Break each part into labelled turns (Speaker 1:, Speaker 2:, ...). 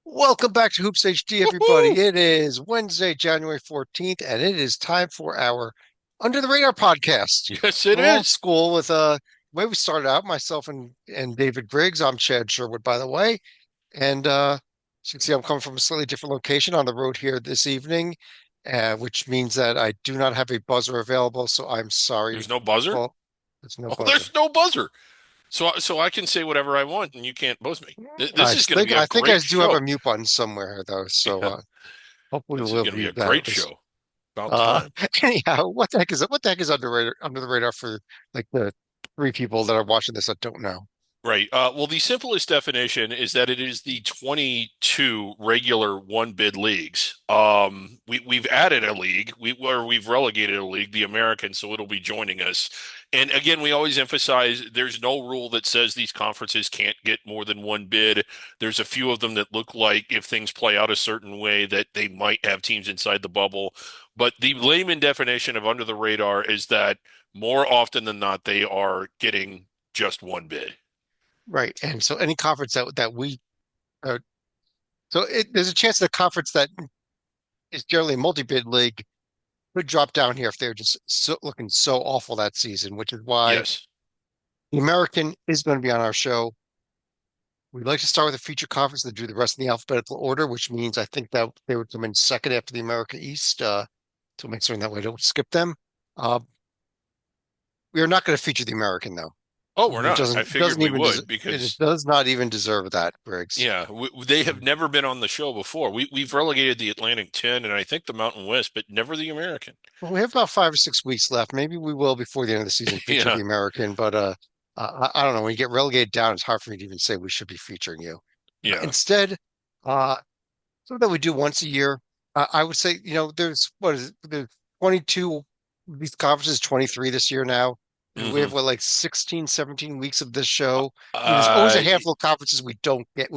Speaker 1: Welcome back to Hoops HD, everybody.
Speaker 2: Woohoo!
Speaker 1: It is Wednesday, January 14th, and it is time for our Under the Radar podcast.
Speaker 2: Yes, it
Speaker 1: We're old
Speaker 2: is.
Speaker 1: school with the way we started out, myself and David Briggs. I'm Chad Sherwood, by the way. And as you can see, I'm coming from a slightly different location on the road here this evening, which means that I do not have a buzzer available, so I'm sorry.
Speaker 2: There's no buzzer.
Speaker 1: Well, there's no
Speaker 2: Oh,
Speaker 1: buzzer.
Speaker 2: there's no buzzer. So I can say whatever I want, and you can't buzz me. This is going to be a
Speaker 1: I think I
Speaker 2: great
Speaker 1: do have a
Speaker 2: show.
Speaker 1: mute button somewhere though, so
Speaker 2: Yeah,
Speaker 1: hopefully
Speaker 2: this is
Speaker 1: we'll
Speaker 2: going to be
Speaker 1: be
Speaker 2: a
Speaker 1: that
Speaker 2: great
Speaker 1: at least.
Speaker 2: show. About
Speaker 1: Uh,
Speaker 2: time.
Speaker 1: anyhow, what the heck is under the radar for like the three people that are watching this that don't know?
Speaker 2: Right. Well, the simplest definition is that it is the 22 regular one bid leagues. We've added a league, we've relegated a league, the American, so it'll be joining us. And again, we always emphasize there's no rule that says these conferences can't get more than one bid. There's a few of them that look like if things play out a certain way that they might have teams inside the bubble. But the layman definition of under the radar is that more often than not, they are getting just one bid.
Speaker 1: Right. And so any conference that we uh, there's a chance the conference that is generally a multi-bid league could drop down here if they're just looking so awful that season, which is why
Speaker 2: Yes.
Speaker 1: the American is going to be on our show. We'd like to start with a feature conference and do the rest in the alphabetical order, which means I think that they would come in second after the America East, to make certain that we don't skip them. Uh, we are not going to feature the American though.
Speaker 2: Oh, we're
Speaker 1: It
Speaker 2: not. I
Speaker 1: doesn't
Speaker 2: figured we
Speaker 1: even deserve
Speaker 2: would
Speaker 1: it
Speaker 2: because,
Speaker 1: does not even deserve that, Briggs.
Speaker 2: yeah, they have never been on the show before. We've relegated the Atlantic 10 and I think the Mountain West, but never the American.
Speaker 1: Well, we have about 5 or 6 weeks left. Maybe we will before the end of the season feature
Speaker 2: Yeah.
Speaker 1: the American, but I don't know. When you get relegated down, it's hard for me to even say we should be featuring you.
Speaker 2: Yeah.
Speaker 1: Instead, uh, something that we do once a year, I would say, there's what is it? There's 22 these conferences, 23 this year now. And we
Speaker 2: Hmm.
Speaker 1: have what like 16, 17 weeks of this show. I mean, there's always
Speaker 2: Uh,
Speaker 1: a handful of conferences we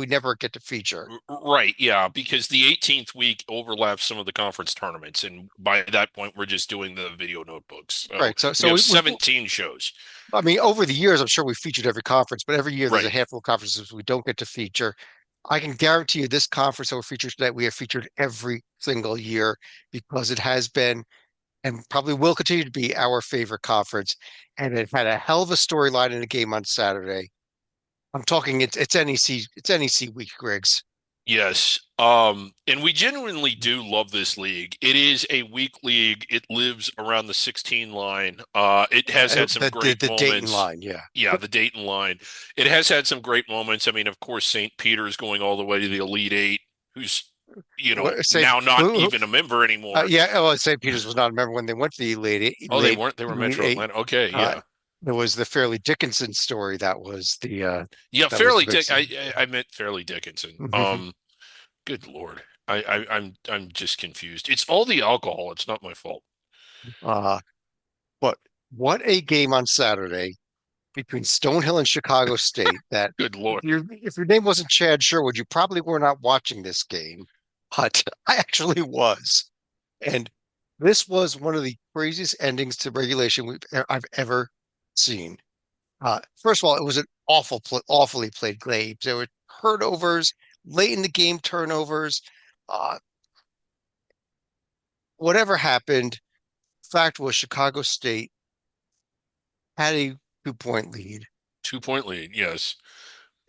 Speaker 1: never get to feature.
Speaker 2: right. Yeah. Because the 18th week overlaps some of the conference tournaments. And by that point, we're just doing the video notebooks. So
Speaker 1: Right. So,
Speaker 2: we
Speaker 1: so
Speaker 2: have
Speaker 1: we
Speaker 2: 17 shows.
Speaker 1: I mean, over the years, I'm sure we featured every conference, but every year there's a
Speaker 2: Right.
Speaker 1: handful of conferences we don't get to feature. I can guarantee you this conference that we're featured today, we have featured every single year because it has been and probably will continue to be our favorite conference. And it had a hell of a storyline in the game on Saturday. I'm talking it's NEC week, Griggs.
Speaker 2: Yes. And we genuinely do love this league. It is a weak league. It lives around the 16 line. It has had some
Speaker 1: The
Speaker 2: great
Speaker 1: the Dayton
Speaker 2: moments.
Speaker 1: line, yeah.
Speaker 2: Yeah, the Dayton line. It has had some great moments. I mean, of course, St. Peter's going all the way to the Elite Eight, who's,
Speaker 1: Say
Speaker 2: now not even a member anymore.
Speaker 1: yeah, well, St. Peter's was not a member when they went to the
Speaker 2: Oh, they weren't. They were
Speaker 1: Elite
Speaker 2: Metro
Speaker 1: Eight.
Speaker 2: Atlanta. Okay,
Speaker 1: Uh,
Speaker 2: yeah.
Speaker 1: there was the Fairleigh Dickinson story
Speaker 2: Yeah,
Speaker 1: that was the
Speaker 2: Fairleigh
Speaker 1: big
Speaker 2: Dick.
Speaker 1: thing.
Speaker 2: I meant Fairleigh Dickinson. Good Lord. I'm just confused. It's all the alcohol. It's not my fault.
Speaker 1: Uh, but what a game on Saturday between Stonehill and Chicago State that
Speaker 2: Good Lord.
Speaker 1: if your name wasn't Chad Sherwood, you probably were not watching this game. But I actually was. And this was one of the craziest endings to regulation I've ever seen. First of all, it was an awfully played game. There were turnovers, late in the game turnovers. Uh, whatever happened, fact was Chicago State had a 2-point lead,
Speaker 2: 2 point lead. Yes.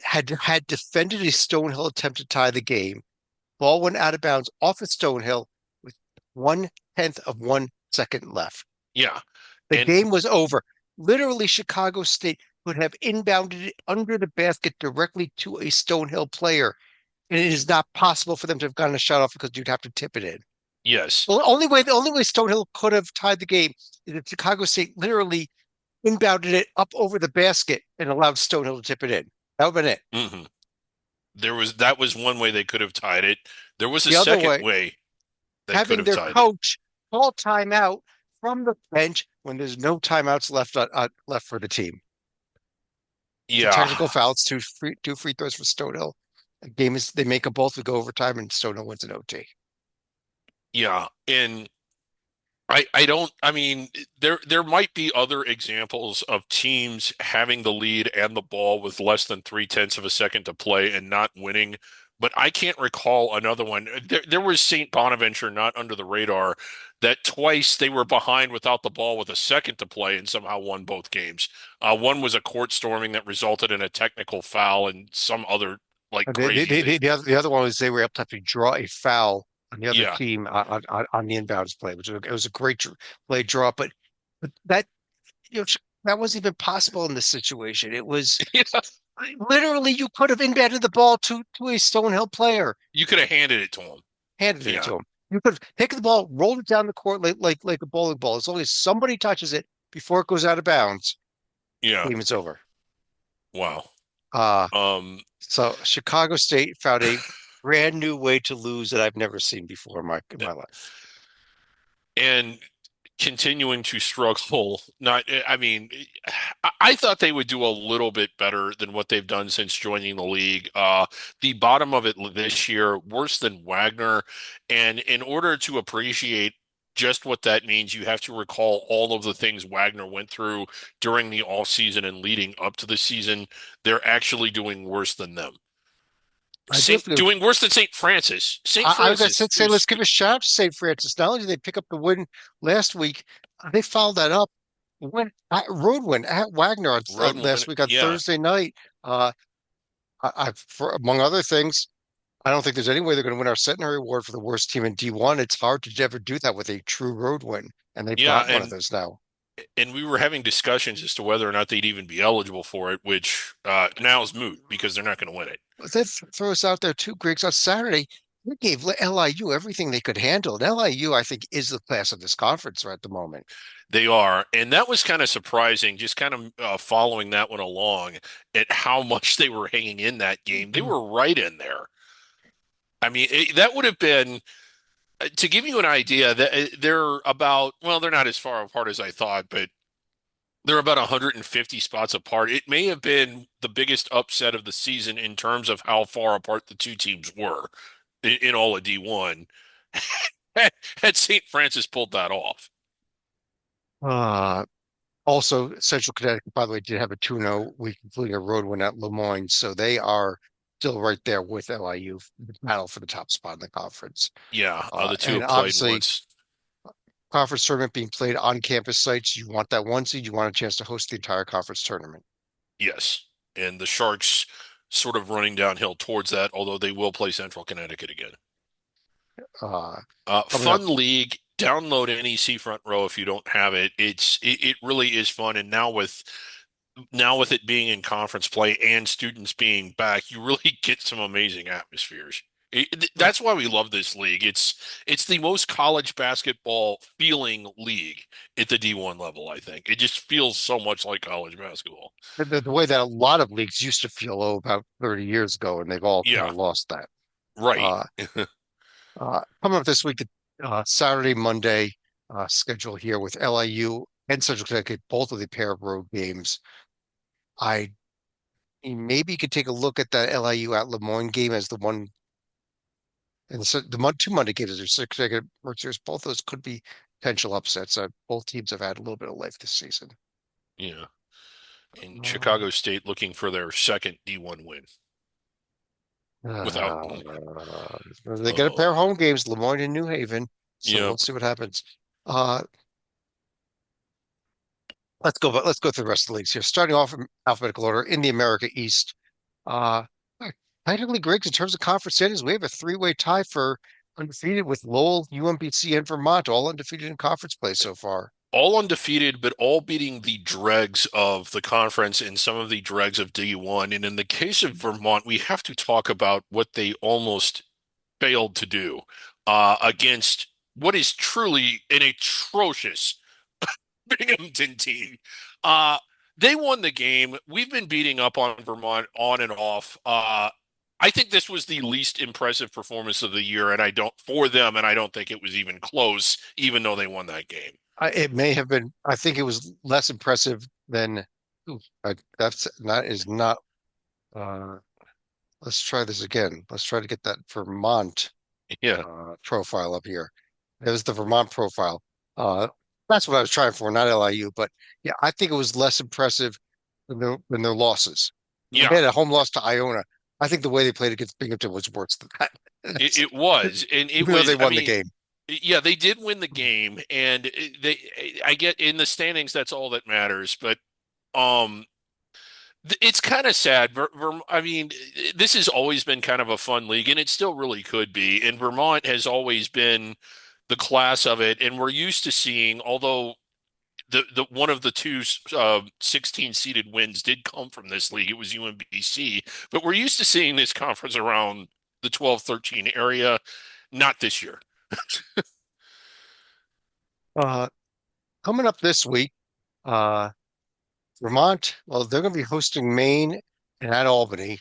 Speaker 1: had defended a Stonehill attempt to tie the game. Ball went out of bounds off of Stonehill with 1/10 of 1 second left.
Speaker 2: Yeah.
Speaker 1: The
Speaker 2: And
Speaker 1: game was over. Literally, Chicago State could have inbounded it under the basket directly to a Stonehill player, and it is not possible for them to have gotten a shot off because you'd have to tip it in.
Speaker 2: yes.
Speaker 1: The only way Stonehill could have tied the game is if Chicago State literally inbounded it up over the basket and allowed Stonehill to tip it in. That would have been it.
Speaker 2: Hmm. That was one way they could have tied it. There was a
Speaker 1: The other
Speaker 2: second
Speaker 1: way,
Speaker 2: way they could
Speaker 1: having
Speaker 2: have
Speaker 1: their
Speaker 2: tied it.
Speaker 1: coach call timeout from the bench when there's no timeouts left for the team. It's a
Speaker 2: Yeah.
Speaker 1: technical foul. It's two free throws for Stonehill. The game is they make them both. We go overtime, and Stonehill wins an OT.
Speaker 2: Yeah. And I don't, I mean, there might be other examples of teams having the lead and the ball with less than 3/10 of a second to play and not winning. but I can't recall another one. There was St. Bonaventure not under the radar that twice they were behind without the ball with a second to play and somehow won both games. One was a court storming that resulted in a technical foul and some other like crazy thing.
Speaker 1: The other one was they were able to actually draw a foul on the other
Speaker 2: Yeah.
Speaker 1: team on the inbounds play, which was, it was a great play draw. But that that wasn't even possible in this situation. It was literally you could have inbounded the ball to a Stonehill player,
Speaker 2: You could have handed it to him.
Speaker 1: handed it
Speaker 2: Yeah.
Speaker 1: to him. You could have taken the ball, rolled it down the court like a bowling ball. As long as somebody touches it before it goes out of bounds,
Speaker 2: Yeah.
Speaker 1: game is over.
Speaker 2: Wow.
Speaker 1: Uh,
Speaker 2: Um,
Speaker 1: so Chicago State found a brand new way to lose that I've never seen before in my life.
Speaker 2: and continuing to struggle. Not, I mean, I thought they would do a little bit better than what they've done since joining the league. The bottom of it this year, worse than Wagner. And in order to appreciate just what that means, you have to recall all of the things Wagner went through during the off season and leading up to the season. They're actually doing worse than them.
Speaker 1: I do have to
Speaker 2: Doing worse than St. Francis. St.
Speaker 1: I was going
Speaker 2: Francis
Speaker 1: to say, let's
Speaker 2: is
Speaker 1: give a shout out to St. Francis. Not only did they pick up the win last week, they followed that up. Road win at Wagner
Speaker 2: road
Speaker 1: on
Speaker 2: win.
Speaker 1: last week on
Speaker 2: Yeah.
Speaker 1: Thursday night. Uh, among other things, I don't think there's any way they're going to win our Centenary Award for the worst team in D1. It's hard to ever do that with a true road win, and they've
Speaker 2: Yeah,
Speaker 1: got one of those now.
Speaker 2: and we were having discussions as to whether or not they'd even be eligible for it, which now is moot because they're not going to win it.
Speaker 1: But that throws out there two Griggs on Saturday. They gave LIU everything they could handle. And LIU, I think, is the class of this conference right at the moment.
Speaker 2: They are, and that was kind of surprising, just kind of following that one along at how much they were hanging in that game. They were right in there. I mean, that would have been to give you an idea that they're about, well, they're not as far apart as I thought, but they're about 150 spots apart. It may have been the biggest upset of the season in terms of how far apart the two teams were in all of D1. Had St. Francis pulled that off.
Speaker 1: Uh, Also, Central Connecticut, by the way, did have a 2-0 week, including a road win at Lemoyne. So they are still right there with LIU, the battle for the top spot in the conference.
Speaker 2: Yeah, the two
Speaker 1: And
Speaker 2: have played
Speaker 1: obviously,
Speaker 2: once.
Speaker 1: conference tournament being played on campus sites, you want that one seed, you want a chance to host the entire conference tournament.
Speaker 2: Yes. And the Sharks sort of running downhill towards that, although they will play Central Connecticut again.
Speaker 1: Uh, Coming up,
Speaker 2: Fun league. Download NEC Front Row if you don't have it. It really is fun. And now with it being in conference play and students being back, you really get some amazing atmospheres. That's why we love this league. It's the most college basketball feeling league at the D1 level, I think. It just feels so much like college basketball.
Speaker 1: the way that a lot of leagues used to feel about 30 years ago, and they've all kind
Speaker 2: Yeah,
Speaker 1: of lost that.
Speaker 2: right.
Speaker 1: Uh, Coming up this week, Saturday, Monday schedule here with LIU and Central Connecticut, both of the pair of road games. I maybe could take a look at that LIU at Lemoyne game as the one, and the two Monday games are six consecutive World Series. Both those could be potential upsets. Both teams have had a little bit of life this season.
Speaker 2: Yeah. And
Speaker 1: Uh,
Speaker 2: Chicago State looking for their second D1 win without.
Speaker 1: they get a pair of home games, Lemoyne and New Haven. So
Speaker 2: Yeah.
Speaker 1: we'll see what happens. Uh, let's go through the rest of the leagues here. Starting off in alphabetical order in the America East. Uh, Technically, Griggs, in terms of conference standings, we have a three-way tie for undefeated with Lowell, UMBC, and Vermont, all undefeated in conference play so far.
Speaker 2: All undefeated, but all beating the dregs of the conference and some of the dregs of D1. And in the case of Vermont, we have to talk about what they almost failed to do against what is truly an atrocious Binghamton team. Uh, they won the game. We've been beating up on Vermont on and off. I think this was the least impressive performance of the year, and I don't for them, and I don't think it was even close, even though they won that game.
Speaker 1: It may have been. I think it was less impressive than. Ooh, that is not. Uh, let's try this again. Let's try to get that Vermont
Speaker 2: Yeah,
Speaker 1: profile up here. It was the Vermont profile. Uh, that's what I was trying for, not LIU. But yeah, I think it was less impressive than their losses. They
Speaker 2: yeah,
Speaker 1: had a home loss to Iona. I think the way they played against Binghamton was worse than that.
Speaker 2: It,
Speaker 1: That's,
Speaker 2: it was, and it
Speaker 1: even though
Speaker 2: was.
Speaker 1: they
Speaker 2: I
Speaker 1: won the
Speaker 2: mean,
Speaker 1: game.
Speaker 2: yeah, they did win the game, and I get in the standings. That's all that matters. But um, it's kind of sad. I mean, this has always been kind of a fun league, and it still really could be. And Vermont has always been the class of it, and we're used to seeing, although the one of the two 16 seeded wins did come from this league. It was UMBC, but we're used to seeing this conference around the 12-13 area. Not this year.
Speaker 1: Uh, Coming up this week, uh, Vermont, well, they're going to be hosting Maine and at Albany.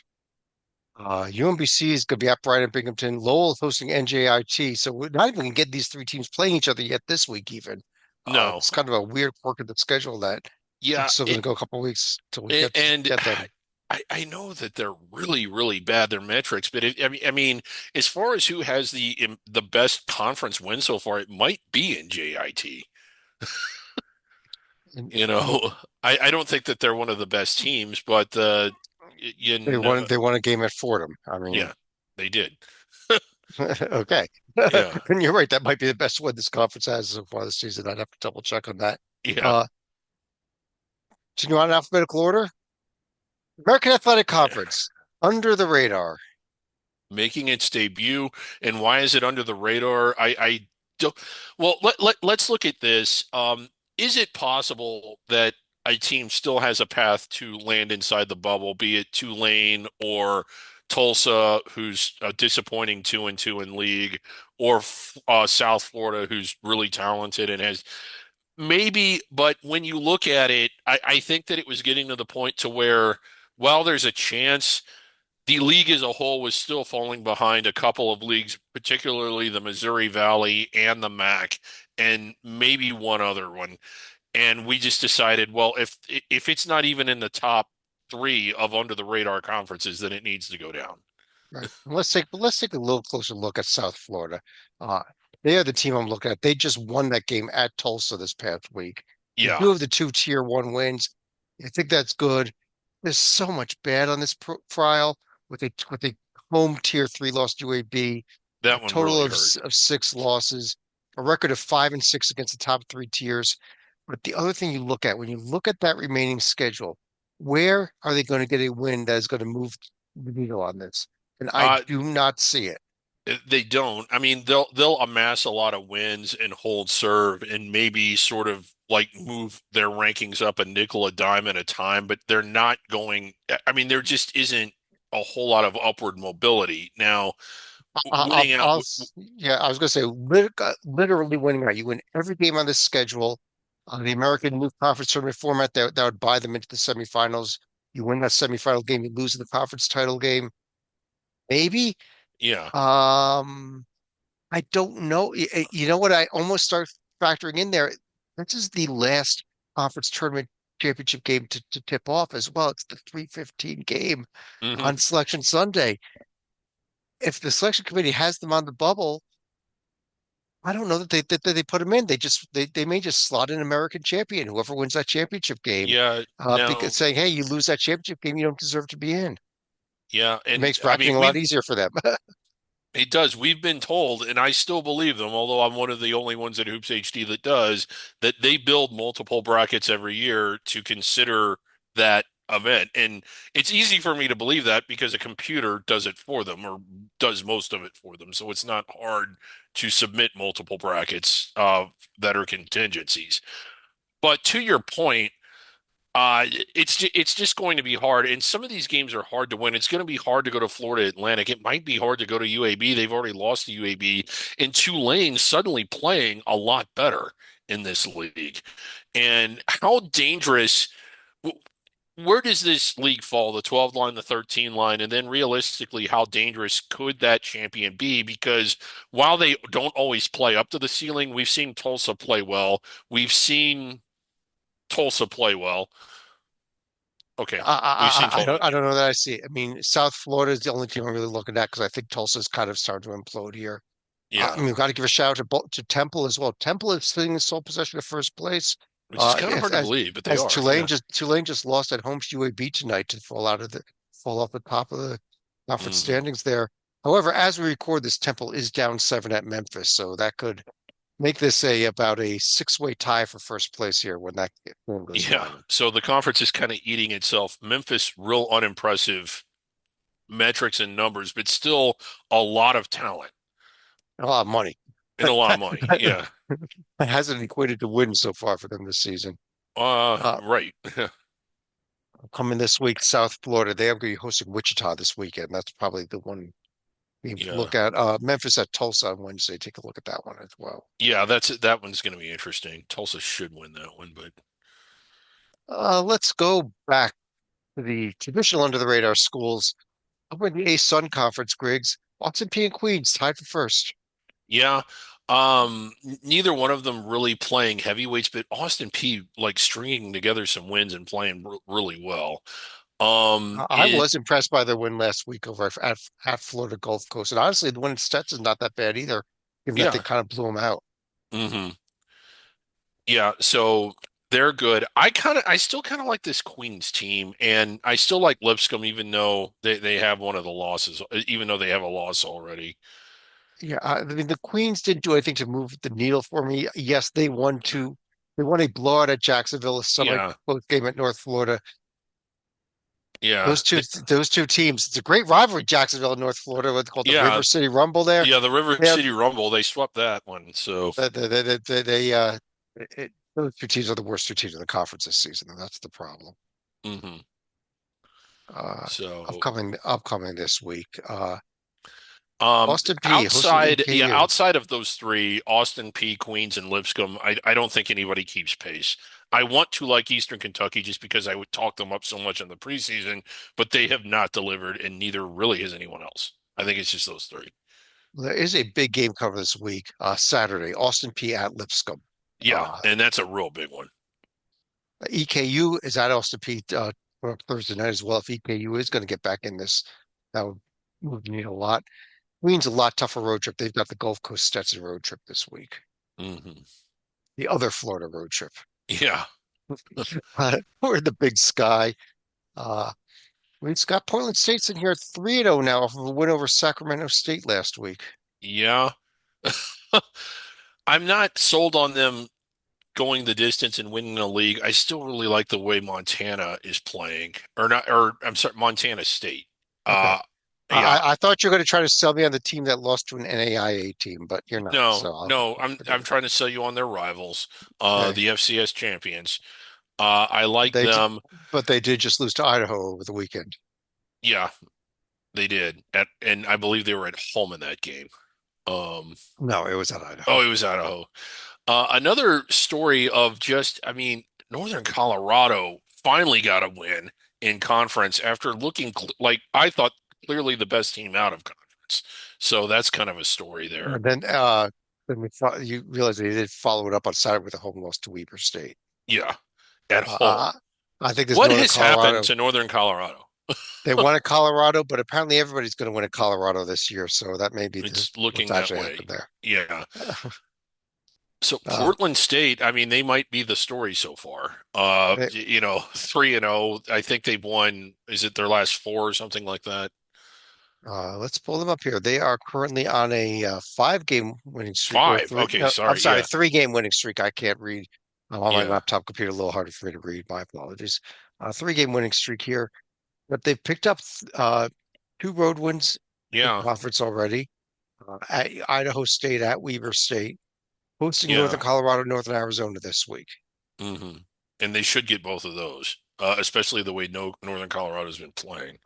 Speaker 1: UMBC is going to be upright in Binghamton. Lowell is hosting NJIT. So we're not even going to get these three teams playing each other yet this week, even.
Speaker 2: No.
Speaker 1: It's kind of a weird quirk of the schedule that
Speaker 2: Yeah,
Speaker 1: it's still going to go a couple of weeks till we
Speaker 2: and
Speaker 1: get them.
Speaker 2: I know that they're really, really bad, their metrics, but I mean, as far as who has the best conference win so far, it might be in JIT.
Speaker 1: And
Speaker 2: You know, I don't think that they're one of the best teams, but you know,
Speaker 1: they won a game at Fordham. I mean,
Speaker 2: yeah, they did.
Speaker 1: okay.
Speaker 2: Yeah,
Speaker 1: And you're right, that might be the best win this conference has so far this season. I'd have to double check on that.
Speaker 2: yeah.
Speaker 1: Uh, Continue on in alphabetical order. American Athletic Conference, under the radar.
Speaker 2: Making its debut, and why is it under the radar? I don't. Well, let's look at this. Is it possible that a team still has a path to land inside the bubble, be it Tulane or Tulsa, who's disappointing 2-2 in league, or South Florida, who's really talented and has maybe, but when you look at it, I think that it was getting to the point to where, while there's a chance, the league as a whole was still falling behind a couple of leagues, particularly the Missouri Valley and the MAC, and maybe one other one. And we just decided, well, if it's not even in the top three of under the radar conferences, then it needs to go down.
Speaker 1: Right. Let's take a little closer look at South Florida. Uh, they are the team I'm looking at. They just won that game at Tulsa this past week. They
Speaker 2: Yeah.
Speaker 1: do have the two tier one wins. I think that's good. There's so much bad on this profile with a home tier three loss to UAB, a
Speaker 2: That one
Speaker 1: total
Speaker 2: really
Speaker 1: of
Speaker 2: hurt.
Speaker 1: of six losses, a record of 5-6 against the top three tiers. But the other thing you look at when you look at that remaining schedule, where are they going to get a win that is going to move the needle on this? And I
Speaker 2: Uh,
Speaker 1: do not see it.
Speaker 2: they don't. I mean, they'll amass a lot of wins and hold serve and maybe sort of like move their rankings up a nickel a dime at a time, but they're not going. I mean, there just isn't a whole lot of upward mobility. Now, winning out,
Speaker 1: Yeah, I was going to say literally winning out. You win every game on this schedule. The American League Conference Tournament format that would buy them into the semifinals. You win that semifinal game, you lose in the conference title game. Maybe.
Speaker 2: yeah,
Speaker 1: Um, I don't know. You know what? I almost start factoring in there. This is the last conference tournament championship game to tip off as well. It's the 3:15 game
Speaker 2: hmm
Speaker 1: on Selection Sunday. If the selection committee has them on the bubble, I don't know that they put them in. They may just slot in American champion, whoever wins that championship game,
Speaker 2: yeah.
Speaker 1: because
Speaker 2: Now,
Speaker 1: saying, hey, you lose that championship game, you don't deserve to be in.
Speaker 2: yeah,
Speaker 1: It
Speaker 2: and
Speaker 1: makes
Speaker 2: I mean,
Speaker 1: bracketing a lot
Speaker 2: we've
Speaker 1: easier for them.
Speaker 2: it does. We've been told, and I still believe them, although I'm one of the only ones at Hoops HD that does, that they build multiple brackets every year to consider that event. And it's easy for me to believe that because a computer does it for them or does most of it for them. So it's not hard to submit multiple brackets that are contingencies. But to your point, it's just going to be hard, and some of these games are hard to win. It's going to be hard to go to Florida Atlantic. It might be hard to go to UAB. They've already lost to UAB, and Tulane suddenly playing a lot better in this league. And how dangerous? Where does this league fall? The 12 line, the 13 line, and then realistically, how dangerous could that champion be? Because while they don't always play up to the ceiling, we've seen Tulsa play well. We've seen Tulsa play well. Okay. We've seen
Speaker 1: I
Speaker 2: Tulsa.
Speaker 1: don't know that I see it. I mean, South Florida is the only team I'm really looking at because I think Tulsa's kind of starting to implode here. I
Speaker 2: Yeah.
Speaker 1: mean, we've got to give a shout out to Temple as well. Temple is sitting in sole possession of first place.
Speaker 2: Which is kind of hard to believe, but they
Speaker 1: As
Speaker 2: are. Yeah.
Speaker 1: Tulane just lost at home to UAB tonight to fall off the top of the conference
Speaker 2: Hmm.
Speaker 1: standings there. However, as we record this, Temple is down 7 at Memphis, so that could make this a about a six-way tie for first place here when that game goes
Speaker 2: Yeah.
Speaker 1: live.
Speaker 2: So the conference is kind of eating itself. Memphis, real unimpressive metrics and numbers, but still a lot of talent
Speaker 1: A lot of money.
Speaker 2: and a lot of money. Yeah.
Speaker 1: That hasn't equated to wins so far for them this season. Uh,
Speaker 2: Right.
Speaker 1: coming this week, South Florida, they are going to be hosting Wichita this weekend. That's probably the one game to
Speaker 2: Yeah.
Speaker 1: look at. Memphis at Tulsa on Wednesday. Take a look at that one as well.
Speaker 2: Yeah, that one's going to be interesting. Tulsa should win that one, but
Speaker 1: Let's go back to the traditional under the radar schools. Over in the A Sun Conference, Griggs, Watson P and Queens tied for first.
Speaker 2: yeah. Neither one of them really playing heavyweights, but Austin P like stringing together some wins and playing really well.
Speaker 1: I
Speaker 2: It
Speaker 1: was impressed by their win last week over at Florida Gulf Coast. And honestly, the win at Stetson's not that bad either, given that they
Speaker 2: yeah.
Speaker 1: kind of blew them out.
Speaker 2: Hmm. Yeah, so they're good. I still kind of like this Queens team, and I still like Lipscomb, even though they have one of the losses, even though they have a loss already.
Speaker 1: Yeah, I mean, the Queens didn't do anything to move the needle for me. Yes, they won two. They won a blowout at Jacksonville, a
Speaker 2: Yeah,
Speaker 1: semi-close game at North Florida.
Speaker 2: yeah,
Speaker 1: Those two teams. It's a great rivalry, Jacksonville and North Florida, what's called the
Speaker 2: yeah,
Speaker 1: River City Rumble there.
Speaker 2: yeah. The River
Speaker 1: They have
Speaker 2: City Rumble, they swept that one. So,
Speaker 1: those two teams are the worst two teams in the conference this season, and that's the problem.
Speaker 2: hmm.
Speaker 1: Uh,
Speaker 2: So,
Speaker 1: upcoming this week. Austin P hosting EKU.
Speaker 2: outside of those three, Austin P, Queens, and Lipscomb, I don't think anybody keeps pace. I want to like Eastern Kentucky just because I would talk them up so much in the preseason, but they have not delivered, and neither really has anyone else. I think it's just those three.
Speaker 1: There is a big game cover this week, Saturday. Austin P at Lipscomb.
Speaker 2: Yeah,
Speaker 1: Uh,
Speaker 2: and that's a real big one.
Speaker 1: EKU is at Austin P for Thursday night as well. If EKU is going to get back in this, that would move the needle a lot. Queens a lot tougher road trip. They've got the Gulf Coast Stetson road trip this week.
Speaker 2: Hmm.
Speaker 1: The other Florida road trip.
Speaker 2: Yeah,
Speaker 1: We're in the Big Sky. Uh, we've got Portland State's in here at 3-0 now off of a win over Sacramento State last week.
Speaker 2: yeah. I'm not sold on them going the distance and winning the league. I still really like the way Montana is playing, or not, or I'm sorry, Montana State.
Speaker 1: Okay.
Speaker 2: Uh, yeah,
Speaker 1: I thought you were going to try to sell me on the team that lost to an NAIA team, but you're not.
Speaker 2: no,
Speaker 1: So
Speaker 2: no,
Speaker 1: I'll forgive
Speaker 2: I'm
Speaker 1: it.
Speaker 2: trying to sell you on their rivals,
Speaker 1: Okay.
Speaker 2: the FCS champions. I like
Speaker 1: They did,
Speaker 2: them.
Speaker 1: but they did just lose to Idaho over the weekend.
Speaker 2: Yeah, they did. And I believe they were at home in that game. Um,
Speaker 1: No, it was at
Speaker 2: oh,
Speaker 1: Idaho.
Speaker 2: it was Idaho. Another story of just, I mean, Northern Colorado finally got a win in conference after looking like I thought clearly the best team out of conference. So that's kind of a story there.
Speaker 1: And then we thought you realize they did follow it up on Saturday with a home loss to Weber State.
Speaker 2: Yeah, at
Speaker 1: Uh,
Speaker 2: home.
Speaker 1: I, I think this
Speaker 2: What
Speaker 1: Northern
Speaker 2: has happened
Speaker 1: Colorado,
Speaker 2: to Northern Colorado?
Speaker 1: they won at Colorado, but apparently everybody's going to win at Colorado this year. So that may be
Speaker 2: It's
Speaker 1: what's
Speaker 2: looking that
Speaker 1: actually
Speaker 2: way.
Speaker 1: happened there.
Speaker 2: Yeah. So
Speaker 1: Uh,
Speaker 2: Portland State, I mean, they might be the story so far.
Speaker 1: they,
Speaker 2: 3-0. I think they've won, is it their last four or something like that?
Speaker 1: let's pull them up here. They are currently on a 5 game winning streak or
Speaker 2: Five.
Speaker 1: three.
Speaker 2: Okay,
Speaker 1: No, I'm
Speaker 2: sorry.
Speaker 1: sorry,
Speaker 2: Yeah.
Speaker 1: 3 game winning streak. I can't read. I'm on my
Speaker 2: Yeah.
Speaker 1: laptop computer, a little harder for me to read. My apologies. 3 game winning streak here, but they've picked up 2 road wins in
Speaker 2: Yeah.
Speaker 1: conference already. At Idaho State, at Weber State, hosting Northern
Speaker 2: Yeah.
Speaker 1: Colorado, Northern Arizona this week.
Speaker 2: Hmm. And they should get both of those, especially the way no Northern Colorado's been playing.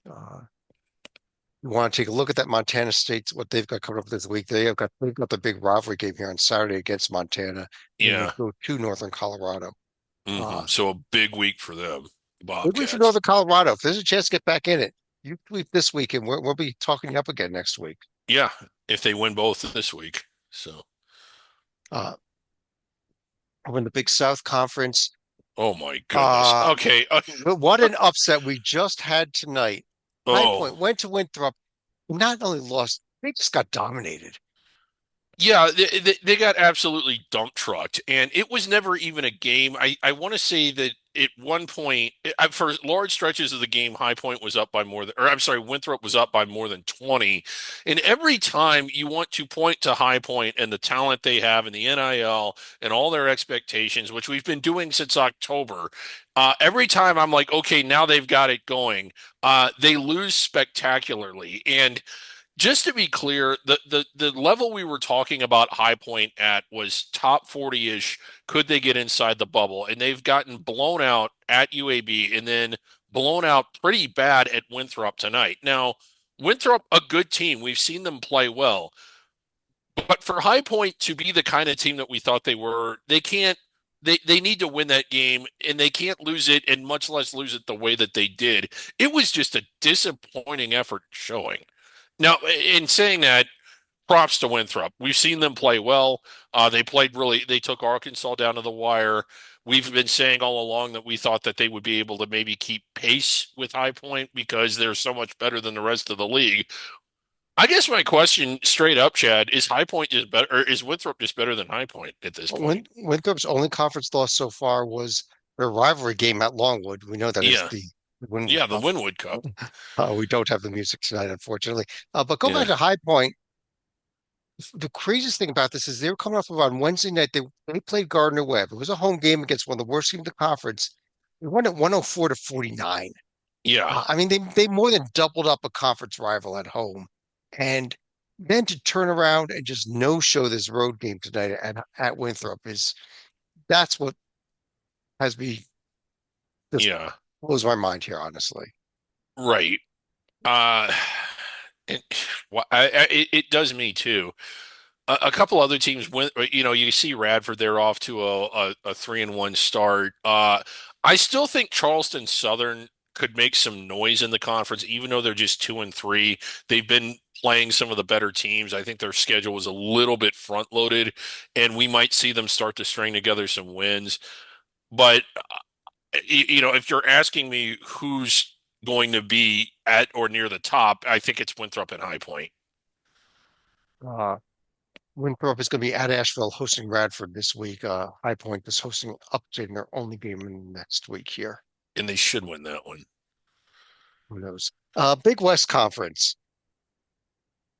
Speaker 1: Uh, you want to take a look at that Montana State, what they've got coming up this week. They've got the big rivalry game here on Saturday against Montana, and they
Speaker 2: Yeah.
Speaker 1: go to Northern Colorado. Uh,
Speaker 2: So a big week for them,
Speaker 1: big week for
Speaker 2: Bobcats.
Speaker 1: Northern Colorado. If there's a chance to get back in it, you tweet this week, and we'll be talking you up again next week.
Speaker 2: Yeah, if they win both this week. So,
Speaker 1: Uh, when the Big South Conference,
Speaker 2: oh my goodness.
Speaker 1: uh,
Speaker 2: Okay.
Speaker 1: what an upset we just had tonight. High Point
Speaker 2: Oh,
Speaker 1: went to Winthrop, not only lost, they just got dominated.
Speaker 2: yeah, they got absolutely dump trucked, and it was never even a game. I want to say that at one point, for large stretches of the game, High Point was up by more than, or I'm sorry, Winthrop was up by more than 20. And every time you want to point to High Point and the talent they have in the NIL and all their expectations, which we've been doing since October, every time I'm like, okay, now they've got it going. They lose spectacularly. And just to be clear, the level we were talking about High Point at was top 40-ish. Could they get inside the bubble? And they've gotten blown out at UAB and then blown out pretty bad at Winthrop tonight. Now, Winthrop, a good team. We've seen them play well. But for High Point to be the kind of team that we thought they were, they can't they need to win that game and they can't lose it and much less lose it the way that they did. It was just a disappointing effort showing. Now, in saying that, props to Winthrop. We've seen them play well. They played really, they took Arkansas down to the wire. We've been saying all along that we thought that they would be able to maybe keep pace with High Point because they're so much better than the rest of the league. I guess my question straight up, Chad, is High Point just better, or is Winthrop just better than High Point at this point?
Speaker 1: Winthrop's only conference loss so far was their rivalry game at Longwood. We know that it's
Speaker 2: Yeah.
Speaker 1: the Winwood
Speaker 2: Yeah, the
Speaker 1: Cup.
Speaker 2: Winwood Cup.
Speaker 1: We don't have the music tonight, unfortunately. But go back
Speaker 2: Yeah.
Speaker 1: to High Point. The craziest thing about this is they were coming off of on Wednesday night. They played Gardner Webb. It was a home game against one of the worst teams in the conference. They won at 104 to 49.
Speaker 2: Yeah.
Speaker 1: I mean, they more than doubled up a conference rival at home, and then to turn around and just no show this road game tonight at Winthrop is that's what has me just
Speaker 2: Yeah.
Speaker 1: blows my mind here, honestly.
Speaker 2: Right. Uh, it, it does me too. A couple other teams went, you see Radford, they're off to a 3-1 start. I still think Charleston Southern could make some noise in the conference, even though they're just 2-3. They've been playing some of the better teams. I think their schedule was a little bit front loaded, and we might see them start to string together some wins. But if you're asking me who's going to be at or near the top, I think it's Winthrop and High Point.
Speaker 1: Uh, Winthrop is going to be at Asheville hosting Radford this week. High Point is hosting Upton in their only game in next week here.
Speaker 2: And they should win that one.
Speaker 1: Who knows? Big West Conference.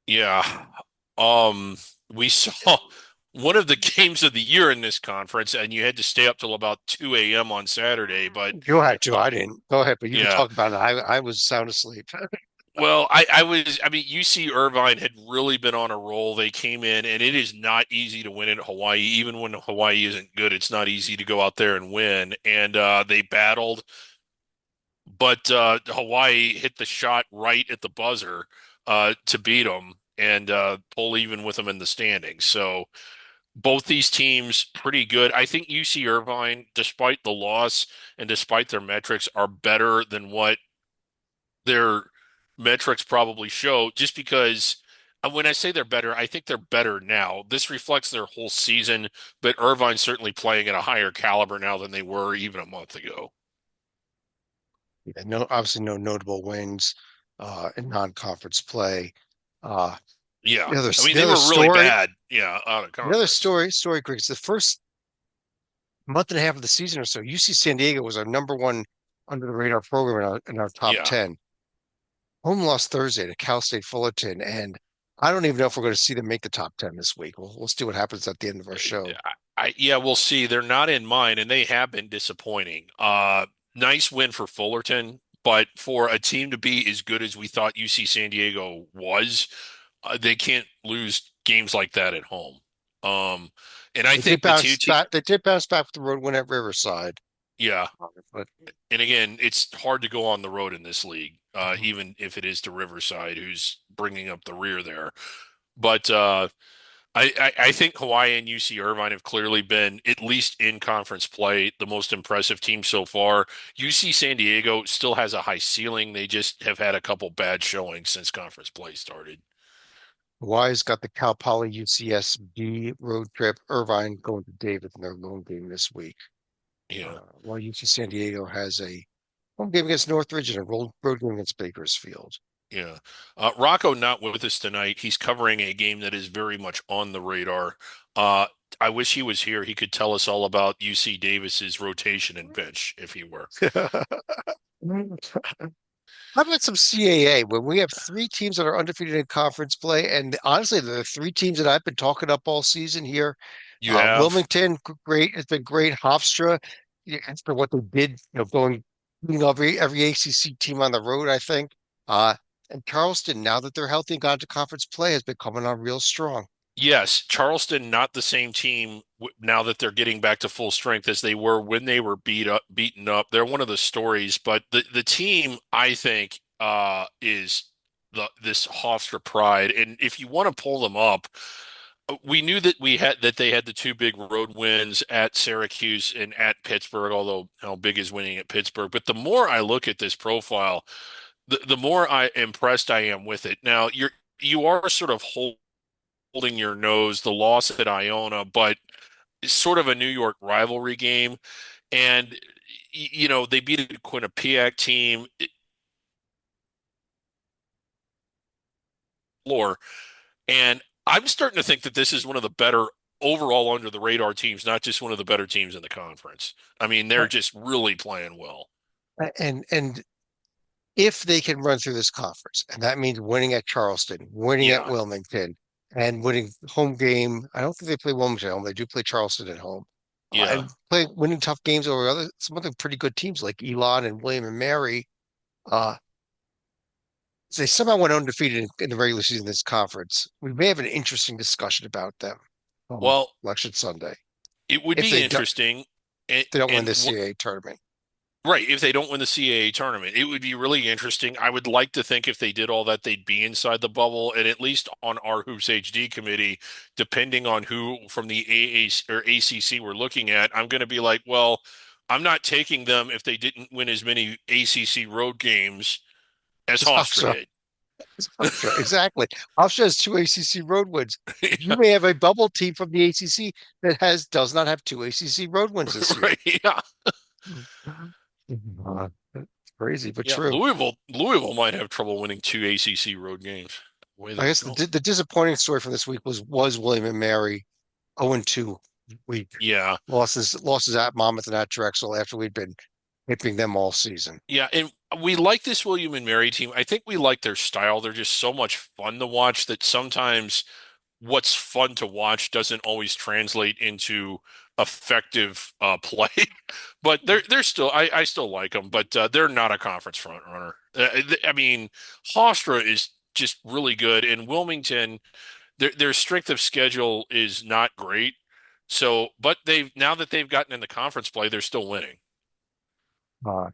Speaker 2: Yeah. Um, we saw one of the games of the year in this conference, and you had to stay up till about 2 a.m. on Saturday. But
Speaker 1: You had to. I didn't. Go ahead, but you can
Speaker 2: yeah,
Speaker 1: talk about it. I was sound asleep.
Speaker 2: well, I mean, UC Irvine had really been on a roll. They came in, and it is not easy to win in Hawaii. Even when Hawaii isn't good, it's not easy to go out there and win. And they battled, but Hawaii hit the shot right at the buzzer to beat them and pull even with them in the standings. So both these teams pretty good. I think UC Irvine, despite the loss and despite their metrics, are better than what their metrics probably show. Just because when I say they're better, I think they're better now. This reflects their whole season, but Irvine's certainly playing at a higher caliber now than they were even a month ago.
Speaker 1: Yeah, no, obviously no notable wins in non-conference play. Uh,
Speaker 2: Yeah. I mean,
Speaker 1: the
Speaker 2: they
Speaker 1: other
Speaker 2: were really
Speaker 1: story,
Speaker 2: bad. Yeah, out of
Speaker 1: the other
Speaker 2: conference.
Speaker 1: story, Greg, it's the first month and a half of the season or so. UC San Diego was our number one under the radar program in our top
Speaker 2: Yeah.
Speaker 1: 10. Home lost Thursday to Cal State Fullerton, and I don't even know if we're going to see them make the top 10 this week. We'll see what happens at the end of our show.
Speaker 2: Yeah, we'll see. They're not in mine, and they have been disappointing. Nice win for Fullerton, but for a team to be as good as we thought UC San Diego was, they can't lose games like that at home. Um, and I think the two, te
Speaker 1: They did bounce back with the road win at Riverside,
Speaker 2: yeah,
Speaker 1: but
Speaker 2: and again, it's hard to go on the road in this league,
Speaker 1: mhm.
Speaker 2: even if it is to Riverside, who's bringing up the rear there. But I think Hawaii and UC Irvine have clearly been, at least in conference play, the most impressive team so far. UC San Diego still has a high ceiling. They just have had a couple bad showings since conference play started.
Speaker 1: Hawaii's got the Cal Poly UCSB road trip. Irvine going to David in their lone game this week.
Speaker 2: Yeah.
Speaker 1: While UC San Diego has a home game against Northridge and a road game against Bakersfield.
Speaker 2: Yeah. Rocco not with us tonight. He's covering a game that is very much on the radar. Uh, I wish he was here. He could tell us all about UC Davis's rotation and bench if he were.
Speaker 1: How about some CAA when we have three teams that are undefeated in conference play? And honestly, the three teams that I've been talking up all season here,
Speaker 2: You have?
Speaker 1: Wilmington, great. It's been great. Hofstra, yeah, after what they did, going beating every ACC team on the road, I think. And Charleston, now that they're healthy and gone to conference play, has been coming on real strong.
Speaker 2: Yes, Charleston not the same team now that they're getting back to full strength as they were when they were beaten up. They're one of the stories, but the team I think is this Hofstra Pride, and if you want to pull them up, we knew that they had the two big road wins at Syracuse and at Pittsburgh, although how big is winning at Pittsburgh. But the more I look at this profile, the more I impressed I am with it. Now you are sort of holding your nose, the loss at Iona, but it's sort of a New York rivalry game. And, they beat a Quinnipiac team floor. And I'm starting to think that this is one of the better overall under the radar teams, not just one of the better teams in the conference. I mean, they're just really playing well.
Speaker 1: And if they can run through this conference, and that means winning at Charleston, winning at
Speaker 2: Yeah.
Speaker 1: Wilmington, and winning home game. I don't think they play Wilmington at home. They do play Charleston at home,
Speaker 2: Yeah.
Speaker 1: and play winning tough games over some other pretty good teams like Elon and William and Mary. Uh, they somehow went undefeated in the regular season of this conference. We may have an interesting discussion about them on
Speaker 2: Well,
Speaker 1: Election Sunday
Speaker 2: it would
Speaker 1: if
Speaker 2: be interesting. And,
Speaker 1: they don't win
Speaker 2: and
Speaker 1: this CAA tournament.
Speaker 2: Right, if they don't win the CAA tournament, it would be really interesting. I would like to think if they did all that, they'd be inside the bubble, and at least on our Hoops HD committee, depending on who from the AA or ACC we're looking at, I'm going to be like, well, I'm not taking them if they didn't win as many ACC road games as
Speaker 1: It's
Speaker 2: Hofstra
Speaker 1: Hofstra.
Speaker 2: did.
Speaker 1: It's Hofstra. Exactly. Hofstra has two ACC road wins. You may have a bubble team from the ACC that does not have two ACC road wins this year.
Speaker 2: Right? Yeah,
Speaker 1: It's crazy, but
Speaker 2: yeah.
Speaker 1: true.
Speaker 2: Louisville might have trouble winning two ACC road games. The way
Speaker 1: I
Speaker 2: they're
Speaker 1: guess
Speaker 2: going.
Speaker 1: the disappointing story from this week was William and Mary 0-2 week.
Speaker 2: Yeah.
Speaker 1: Losses at Monmouth and at Drexel after we'd been hipping them all season.
Speaker 2: Yeah, and we like this William and Mary team. I think we like their style. They're just so much fun to watch that sometimes what's fun to watch doesn't always translate into effective play. But they're still I still like them, but they're not a conference front runner. I mean, Hofstra is just really good, and Wilmington, their strength of schedule is not great. So, but they've now that they've gotten in the conference play, they're still winning.
Speaker 1: Uh,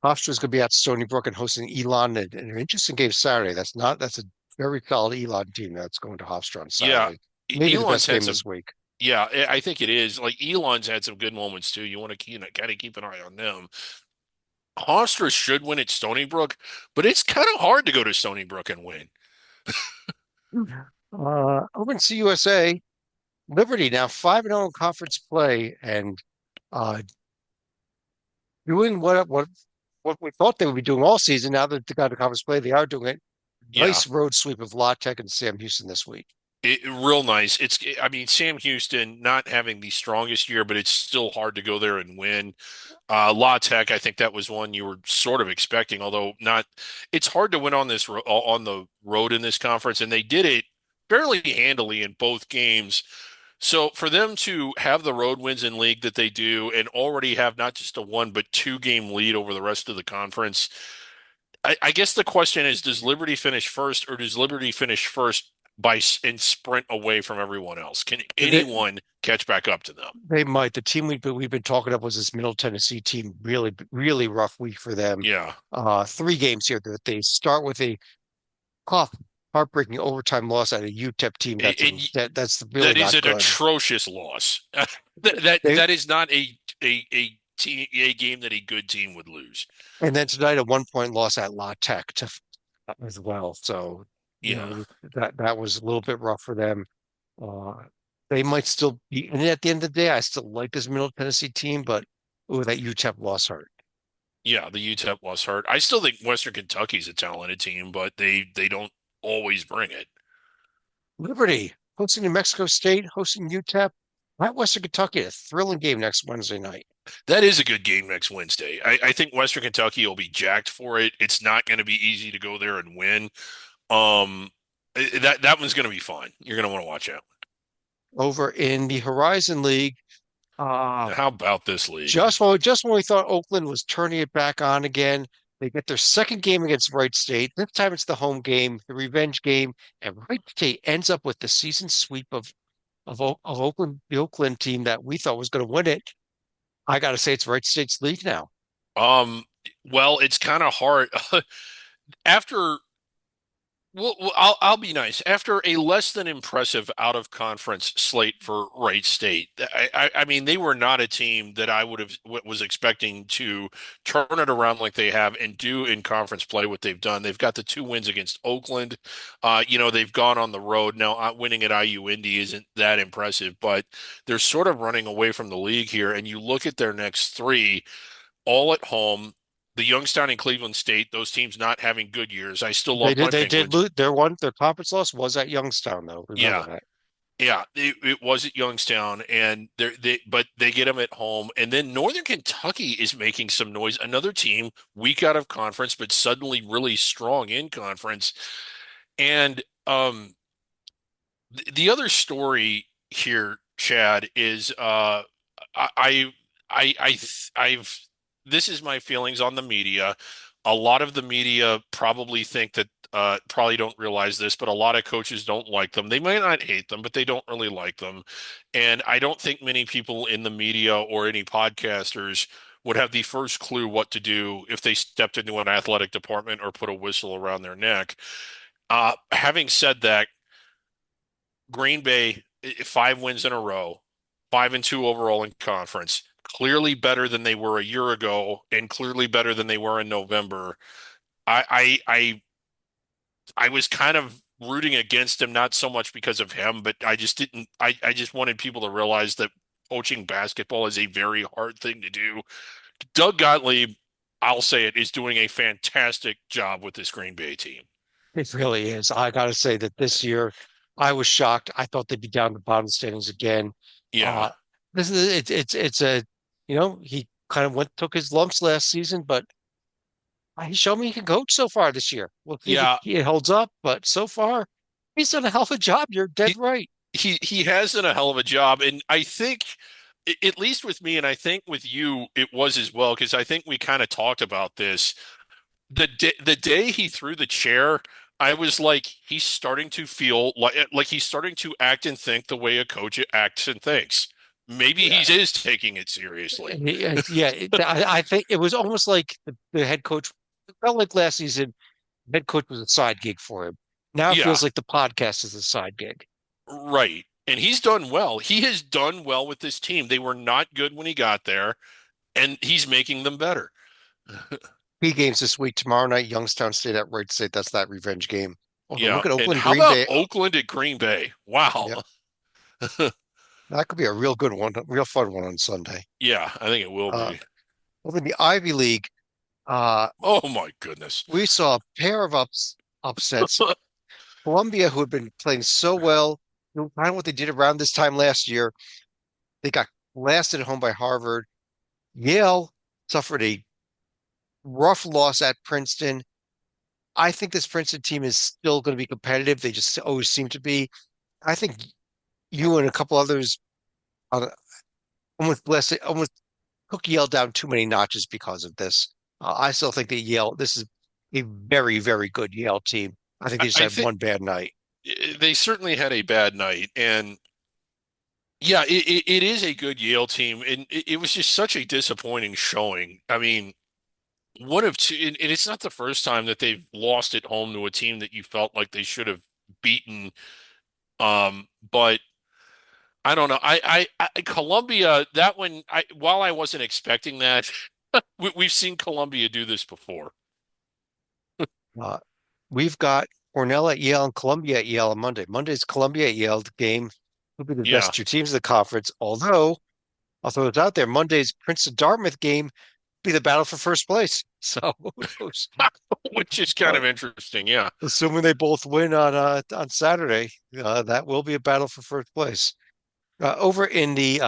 Speaker 1: Hofstra's going to be at Stony Brook and hosting Elon in an interesting game Saturday. That's a very solid Elon team that's going to Hofstra on
Speaker 2: Yeah,
Speaker 1: Saturday. Maybe the
Speaker 2: Elon's
Speaker 1: best
Speaker 2: had
Speaker 1: game
Speaker 2: some.
Speaker 1: this week.
Speaker 2: Yeah, I think it is. Like Elon's had some good moments too. You want to kind of keep an eye on them. Hofstra should win at Stony Brook, but it's kind of hard to go to Stony Brook and win.
Speaker 1: Over in CUSA, Liberty now 5-0 in conference play and uh, doing what we thought they would be doing all season. Now that they got to conference play, they are doing it.
Speaker 2: Yeah,
Speaker 1: Nice road sweep of La Tech and Sam Houston this week.
Speaker 2: real nice. I mean, Sam Houston not having the strongest year, but it's still hard to go there and win. La Tech, I think that was one you were sort of expecting, although not. It's hard to win on on the road in this conference, and they did it fairly handily in both games. So for them to have the road wins in league that they do and already have not just a one but two game lead over the rest of the conference, I guess the question is, does Liberty finish first or does Liberty finish first and sprint away from everyone else? Can
Speaker 1: They,
Speaker 2: anyone catch back up to them?
Speaker 1: they might. The team we've been talking about was this Middle Tennessee team. Really, really rough week for them.
Speaker 2: Yeah.
Speaker 1: Three games here that they start with a tough, heartbreaking overtime loss at a UTEP team
Speaker 2: And
Speaker 1: that's really
Speaker 2: that is
Speaker 1: not
Speaker 2: an
Speaker 1: good.
Speaker 2: atrocious loss. That
Speaker 1: They
Speaker 2: that is not a game that a good team would lose.
Speaker 1: And then tonight a 1 point loss at La Tech as well. So
Speaker 2: Yeah.
Speaker 1: that was a little bit rough for them. Uh, they might still be, and at the end of the day, I still like this Middle Tennessee team, but that UTEP loss hurt.
Speaker 2: Yeah, the UTEP was hurt. I still think Western Kentucky's a talented team, but they don't always bring it.
Speaker 1: Liberty hosting New Mexico State, hosting UTEP. At Western Kentucky, a thrilling game next Wednesday night.
Speaker 2: That is a good game next Wednesday. I think Western Kentucky will be jacked for it. It's not going to be easy to go there and win. Um, that one's going to be fun. You're going to want to watch out.
Speaker 1: Over in the Horizon League,
Speaker 2: Now, how about this league?
Speaker 1: just when we thought Oakland was turning it back on again, they get their second game against Wright State. This time it's the home game, the revenge game, and Wright State ends up with the season sweep of Oakland, the Oakland team that we thought was going to win it. I got to say, it's Wright State's league now.
Speaker 2: Um, well, it's kind of hard after. Well, I'll be nice. After a less than impressive out of conference slate for Wright State, I mean they were not a team that I would have was expecting to turn it around like they have and do in conference play what they've done. They've got the two wins against Oakland. They've gone on the road. Now, winning at IU Indy isn't that impressive, but they're sort of running away from the league here. And you look at their next three, all at home. The Youngstown and Cleveland State, those teams not having good years. I still
Speaker 1: They
Speaker 2: love
Speaker 1: did
Speaker 2: my
Speaker 1: they did
Speaker 2: Penguins.
Speaker 1: lose their conference loss was at Youngstown though. Remember
Speaker 2: Yeah,
Speaker 1: that.
Speaker 2: yeah, it was at Youngstown, and but they get them at home, and then Northern Kentucky is making some noise. Another team weak out of conference, but suddenly really strong in conference. And the other story here, Chad, is I I've this is my feelings on the media. A lot of the media probably think that probably don't realize this, but a lot of coaches don't like them. They might not hate them, but they don't really like them. And I don't think many people in the media or any podcasters would have the first clue what to do if they stepped into an athletic department or put a whistle around their neck. Having said that, Green Bay, 5 wins in a row, 5-2 overall in conference, clearly better than they were a year ago, and clearly better than they were in November. I was kind of rooting against him, not so much because of him, but I just didn't. I just wanted people to realize that coaching basketball is a very hard thing to do. Doug Gottlieb, I'll say it, is doing a fantastic job with this Green Bay team.
Speaker 1: It really is. I got to say that this year I was shocked. I thought they'd be down the bottom standings again.
Speaker 2: Yeah.
Speaker 1: Uh, this is it's a he kind of took his lumps last season, but he showed me he can coach so far this year. We'll see if
Speaker 2: Yeah,
Speaker 1: it holds up, but so far he's done a hell of a job. You're dead
Speaker 2: he
Speaker 1: right.
Speaker 2: he has done a hell of a job, and I think at least with me, and I think with you, it was as well because I think we kind of talked about this the day he threw the chair. I was like, he's starting to feel like he's starting to act and think the way a coach acts and thinks. Maybe he
Speaker 1: Yeah,
Speaker 2: is taking it seriously.
Speaker 1: yeah. I think it was almost like the head coach. It felt like last season, head coach was a side gig for him. Now it
Speaker 2: Yeah,
Speaker 1: feels like the podcast is a side gig.
Speaker 2: right. And he's done well. He has done well with this team. They were not good when he got there, and he's making them better.
Speaker 1: Three games this week. Tomorrow night, Youngstown State at Wright State. That's that revenge game. Although
Speaker 2: Yeah.
Speaker 1: look at
Speaker 2: And
Speaker 1: Oakland
Speaker 2: how
Speaker 1: Green
Speaker 2: about
Speaker 1: Bay.
Speaker 2: Oakland at Green Bay?
Speaker 1: Yeah,
Speaker 2: Wow.
Speaker 1: that could be a real good one, a real fun one on Sunday.
Speaker 2: Yeah, I think it will
Speaker 1: Uh,
Speaker 2: be.
Speaker 1: over in the Ivy League, uh,
Speaker 2: Oh my goodness.
Speaker 1: we saw a pair of upsets. Columbia, who had been playing so well, kind of what they did around this time last year, they got blasted at home by Harvard. Yale suffered a rough loss at Princeton. I think this Princeton team is still going to be competitive. They just always seem to be. I think you and a couple others uh, almost took Yale down too many notches because of this. I still think that this is a very, very good Yale team. I think they just
Speaker 2: I
Speaker 1: had
Speaker 2: think
Speaker 1: one bad night.
Speaker 2: they certainly had a bad night, and yeah, it is a good Yale team, and it was just such a disappointing showing. I mean, one of two, and it's not the first time that they've lost at home to a team that you felt like they should have beaten. But I don't know. Columbia, that one, while I wasn't expecting that, we've seen Columbia do this before.
Speaker 1: Uh, we've got Cornell at Yale and Columbia at Yale on Monday. Monday's Columbia at Yale game. Will be the best
Speaker 2: Yeah.
Speaker 1: two teams in the conference. Although I'll throw it out there, Monday's Princeton Dartmouth game. be the battle for first place. So who knows?
Speaker 2: which is kind
Speaker 1: Uh,
Speaker 2: of interesting. Yeah.
Speaker 1: assuming they both win on Saturday, that will be a battle for first place. Over in the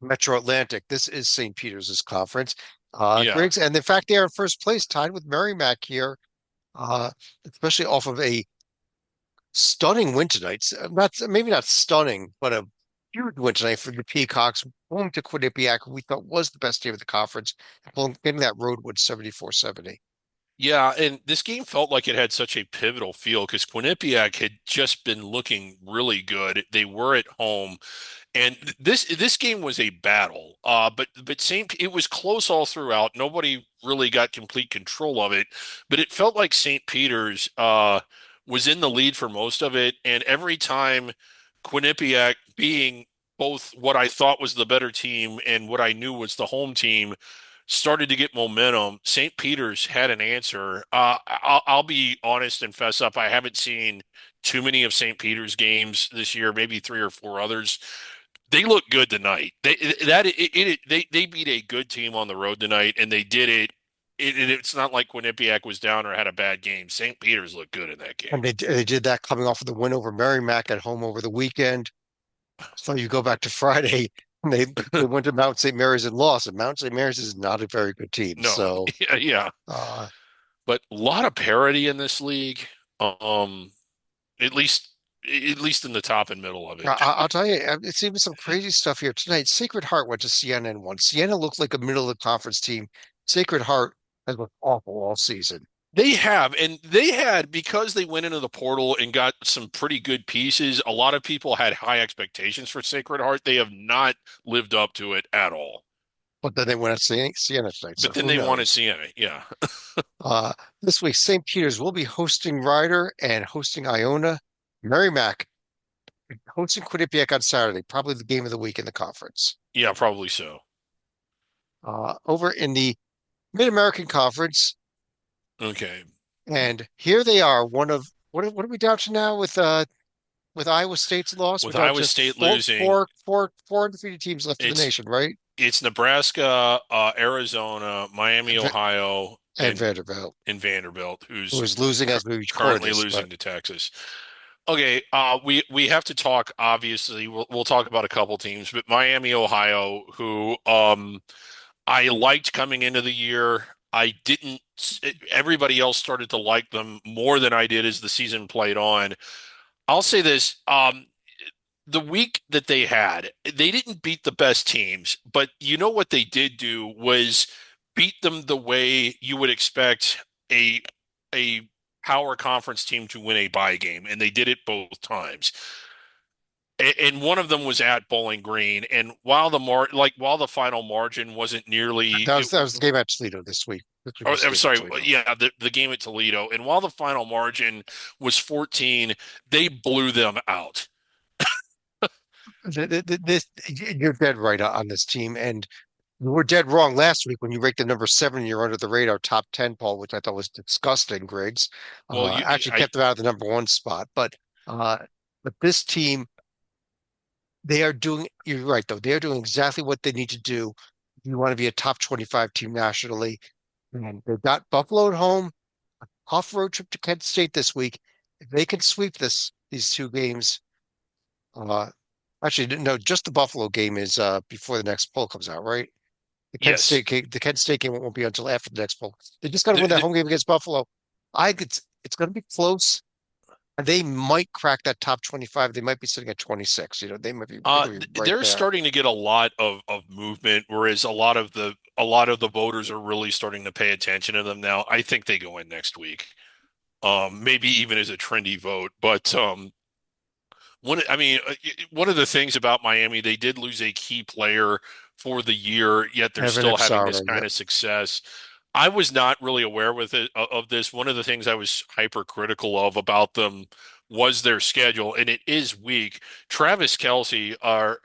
Speaker 1: Metro Atlantic, this is St. Peter's conference.
Speaker 2: Yeah.
Speaker 1: Griggs, and in fact, they are in first place, tied with Merrimack here, uh, especially off of a stunning win tonight. Not maybe not stunning, but a huge win tonight for the Peacocks, going to Quinnipiac, who we thought was the best team of the conference, getting that road win 74-70.
Speaker 2: Yeah, and this game felt like it had such a pivotal feel because Quinnipiac had just been looking really good. They were at home, and this game was a battle. But St. It was close all throughout. Nobody really got complete control of it, but it felt like St. Peter's was in the lead for most of it, and every time Quinnipiac being both what I thought was the better team and what I knew was the home team started to get momentum. St. Peter's had an answer. I'll be honest and fess up. I haven't seen too many of St. Peter's games this year, maybe three or four others. They look good tonight. They beat a good team on the road tonight, and they did it. It's not like Quinnipiac was down or had a bad game. St. Peter's looked good in that game.
Speaker 1: And they did that coming off of the win over Merrimack at home over the weekend. So you go back to Friday, and they went to Mount St. Mary's and lost, and Mount St. Mary's is not a very good team.
Speaker 2: No,
Speaker 1: So
Speaker 2: yeah, yeah,
Speaker 1: uh,
Speaker 2: but a lot of parity in this league. Um, at least at least in the top and middle of it.
Speaker 1: I'll tell you, it's even some crazy stuff here tonight. Sacred Heart went to Siena and won. Siena looked like a middle of the conference team. Sacred Heart has looked awful all season.
Speaker 2: They have, and they had because they went into the portal and got some pretty good pieces. A lot of people had high expectations for Sacred Heart. They have not lived up to it at all.
Speaker 1: But then they went at Siena tonight, so
Speaker 2: But then
Speaker 1: who
Speaker 2: they wanted
Speaker 1: knows?
Speaker 2: Siena. Yeah.
Speaker 1: Uh, this week, St. Peter's will be hosting Ryder and hosting Iona. Merrimack hosting Quinnipiac on Saturday, probably the game of the week in the conference.
Speaker 2: Yeah, probably so.
Speaker 1: Over in the Mid-American Conference,
Speaker 2: Okay.
Speaker 1: and here they are, one of what are we down to now with Iowa State's loss? We're
Speaker 2: With
Speaker 1: down
Speaker 2: Iowa
Speaker 1: to
Speaker 2: State losing,
Speaker 1: four undefeated teams left in the
Speaker 2: it's
Speaker 1: nation, right?
Speaker 2: it's Nebraska, Arizona, Miami,
Speaker 1: And,
Speaker 2: Ohio,
Speaker 1: and Vanderbilt,
Speaker 2: and Vanderbilt,
Speaker 1: who
Speaker 2: who's
Speaker 1: is losing
Speaker 2: cur
Speaker 1: as we record
Speaker 2: currently
Speaker 1: this, but
Speaker 2: losing to Texas. Okay, we have to talk. Obviously, we'll talk about a couple teams, but Miami, Ohio, who I liked coming into the year. I didn't. Everybody else started to like them more than I did as the season played on. I'll say this: the week that they had, they didn't beat the best teams, but you know what they did do was beat them the way you would expect a power conference team to win a bye game, and they did it both times. And one of them was at Bowling Green, and while the final margin wasn't nearly,
Speaker 1: that was the game at Toledo this week. This week
Speaker 2: or,
Speaker 1: was the
Speaker 2: I'm
Speaker 1: game at
Speaker 2: sorry,
Speaker 1: Toledo.
Speaker 2: yeah, the game at Toledo, and while the final margin was 14, they blew them out.
Speaker 1: You're dead right on this team, and you were dead wrong last week when you ranked the number seven. You're under the radar top 10 poll, which I thought was disgusting, Griggs.
Speaker 2: Well,
Speaker 1: Actually kept them out of the number one spot, uh, but this team, they are doing. You're right though. They are doing exactly what they need to do. You want to be a top 25 team nationally, and they've got Buffalo at home, off road trip to Kent State this week. If they can sweep these two games, uh, actually no, just the Buffalo game is before the next poll comes out, right?
Speaker 2: yes.
Speaker 1: The Kent State game won't be until after the next poll. They just got to
Speaker 2: The,
Speaker 1: win that
Speaker 2: the,
Speaker 1: home game against Buffalo. I think it's going to be close, and they might crack that top 25. They might be sitting at 26. They could be right
Speaker 2: they're
Speaker 1: there.
Speaker 2: starting to get a lot of movement, whereas a lot of the voters are really starting to pay attention to them now. I think they go in next week. Maybe even as a trendy vote, but one of the things about Miami, they did lose a key player for the year, yet they're
Speaker 1: Evan
Speaker 2: still having this
Speaker 1: Ipsara,
Speaker 2: kind
Speaker 1: yep.
Speaker 2: of success. I was not really aware of this. One of the things I was hypercritical of about them was their schedule, and it is weak. Travis Kelsey, the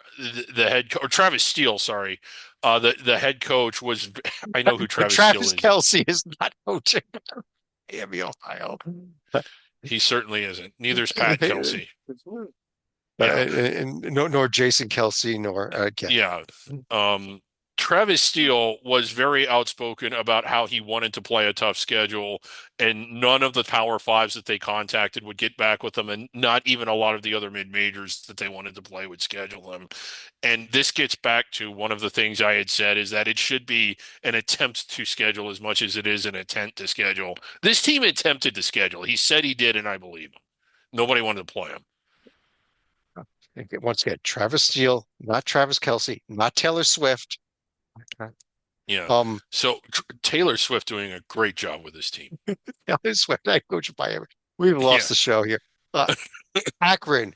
Speaker 2: head or Travis Steele, sorry, the head coach was. I know who
Speaker 1: But
Speaker 2: Travis Steele
Speaker 1: Travis
Speaker 2: is.
Speaker 1: Kelsey is not coaching Miami, Ohio.
Speaker 2: He certainly isn't. Neither's Pat Kelsey. Yeah.
Speaker 1: And nor Jason Kelsey nor yeah.
Speaker 2: Yeah. Um, Travis Steele was very outspoken about how he wanted to play a tough schedule, and none of the Power Fives that they contacted would get back with them, and not even a lot of the other mid majors that they wanted to play would schedule them. And this gets back to one of the things I had said is that it should be an attempt to schedule as much as it is an attempt to schedule. This team attempted to schedule. He said he did, and I believe him. Nobody wanted to play him.
Speaker 1: Once again, Travis Steele, not Travis Kelce, not Taylor Swift.
Speaker 2: Yeah.
Speaker 1: Um,
Speaker 2: So Taylor Swift doing a great job with this team.
Speaker 1: Taylor Swift, I coach Miami. We've
Speaker 2: Yeah.
Speaker 1: lost the show here. Uh, Akron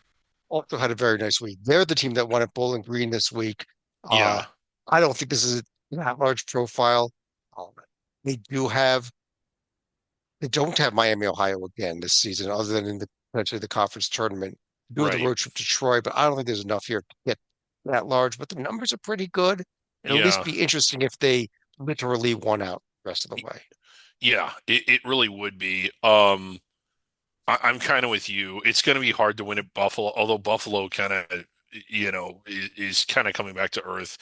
Speaker 1: also had a very nice week. They're the team that won at Bowling Green this week. Uh,
Speaker 2: Yeah.
Speaker 1: I don't think this is that large profile. Um, they do have, they don't have Miami, Ohio again this season, other than in the potentially the conference tournament. Do the
Speaker 2: Right.
Speaker 1: road trip to Troy, but I don't think there's enough here to get that large. But the numbers are pretty good. It'll at least
Speaker 2: Yeah.
Speaker 1: be interesting if they literally won out the rest of the way.
Speaker 2: Yeah. It really would be. I'm kind of with you. It's going to be hard to win at Buffalo, although Buffalo kind of, is kind of coming back to earth.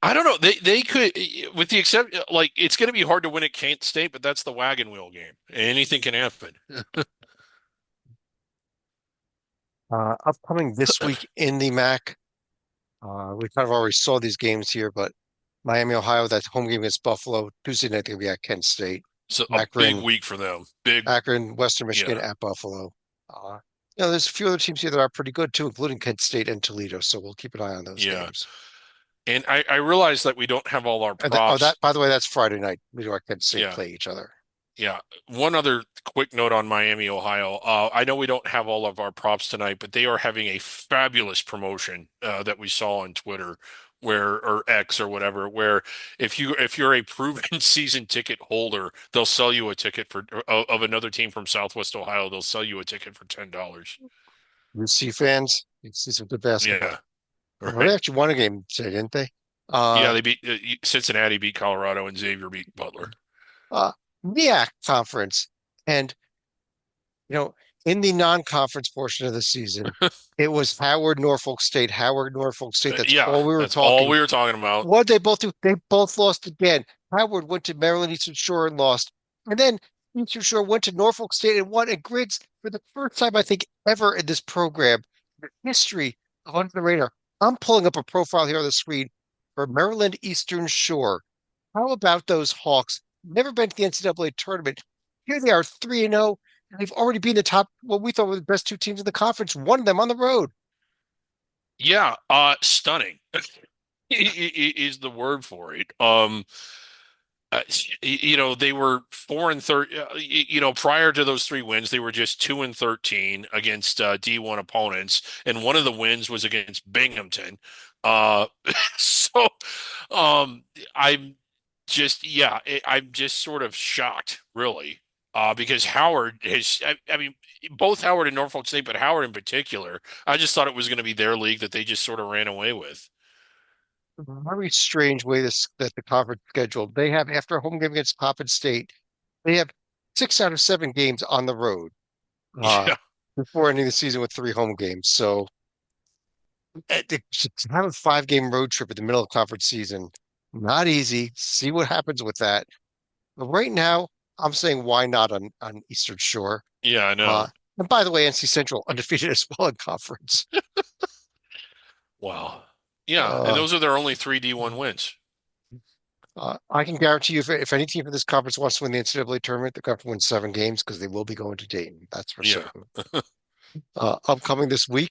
Speaker 2: I don't know. They could, with the except, like it's going to be hard to win at Kent State, but that's the wagon wheel game. Anything can happen.
Speaker 1: Upcoming this week in the MAC, we kind of already saw these games here, but Miami, Ohio, that home game against Buffalo. Tuesday night, they're going to be at Kent State.
Speaker 2: So a big
Speaker 1: Akron,
Speaker 2: week for them. Big,
Speaker 1: Akron, Western Michigan
Speaker 2: yeah,
Speaker 1: at Buffalo. There's a few other teams here that are pretty good too, including Kent State and Toledo. So we'll keep an eye on those
Speaker 2: yeah.
Speaker 1: games.
Speaker 2: And I realize that we don't have all our
Speaker 1: That,
Speaker 2: props.
Speaker 1: by the way, that's Friday night. Toledo and Kent State
Speaker 2: Yeah.
Speaker 1: play each other.
Speaker 2: Yeah. One other quick note on Miami, Ohio. I know we don't have all of our props tonight, but they are having a fabulous promotion that we saw on Twitter or X or whatever, where if you're a proven season ticket holder, they'll sell you a ticket of another team from Southwest Ohio. They'll sell you a ticket for $10.
Speaker 1: UC fans, you see some good basketball.
Speaker 2: Yeah.
Speaker 1: Well, they
Speaker 2: Right.
Speaker 1: actually won a game today, didn't they?
Speaker 2: Yeah,
Speaker 1: Uh,
Speaker 2: they beat Cincinnati beat Colorado and Xavier beat Butler.
Speaker 1: uh, MEAC conference. And you know, in the non-conference portion of the season, it was Howard, Norfolk State. That's
Speaker 2: Yeah,
Speaker 1: all we were
Speaker 2: that's all
Speaker 1: talking.
Speaker 2: we were talking about.
Speaker 1: What they both do, they both lost again. Howard went to Maryland Eastern Shore and lost. And then Eastern Shore went to Norfolk State and won. And Griggs, for the first time, I think, ever in this program, the history of Under the Radar. I'm pulling up a profile here on the screen for Maryland Eastern Shore. How about those Hawks? Never been to the NCAA tournament. Here they are 3-0, and they've already been the top, what we thought were the best two teams in the conference, one of them on the road.
Speaker 2: Yeah, stunning is the word for it. Uh, they were 4-30. Prior to those three wins, they were just 2-13 against D1 opponents, and one of the wins was against Binghamton. Uh, so, um, I'm I'm just sort of shocked, really, because Howard has. I mean, both Howard and Norfolk State, but Howard in particular. I just thought it was going to be their league that they just sort of ran away with.
Speaker 1: Very strange way that the conference scheduled. They have, after a home game against Coppin State, they have 6 out of 7 games on the road uh,
Speaker 2: Yeah.
Speaker 1: before ending the season with 3 home games. So to have a 5 game road trip in the middle of conference season, not easy. See what happens with that. But right now, I'm saying why not on Eastern Shore?
Speaker 2: Yeah, I
Speaker 1: Uh,
Speaker 2: know.
Speaker 1: and by the way, NC Central undefeated as well in conference.
Speaker 2: Wow. Yeah, and
Speaker 1: Uh,
Speaker 2: those are their only three D1 wins.
Speaker 1: I can guarantee you, if any team in this conference wants to win the NCAA tournament, they're going to win 7 games because they will be going to Dayton. That's for
Speaker 2: Yeah.
Speaker 1: certain. Upcoming this week,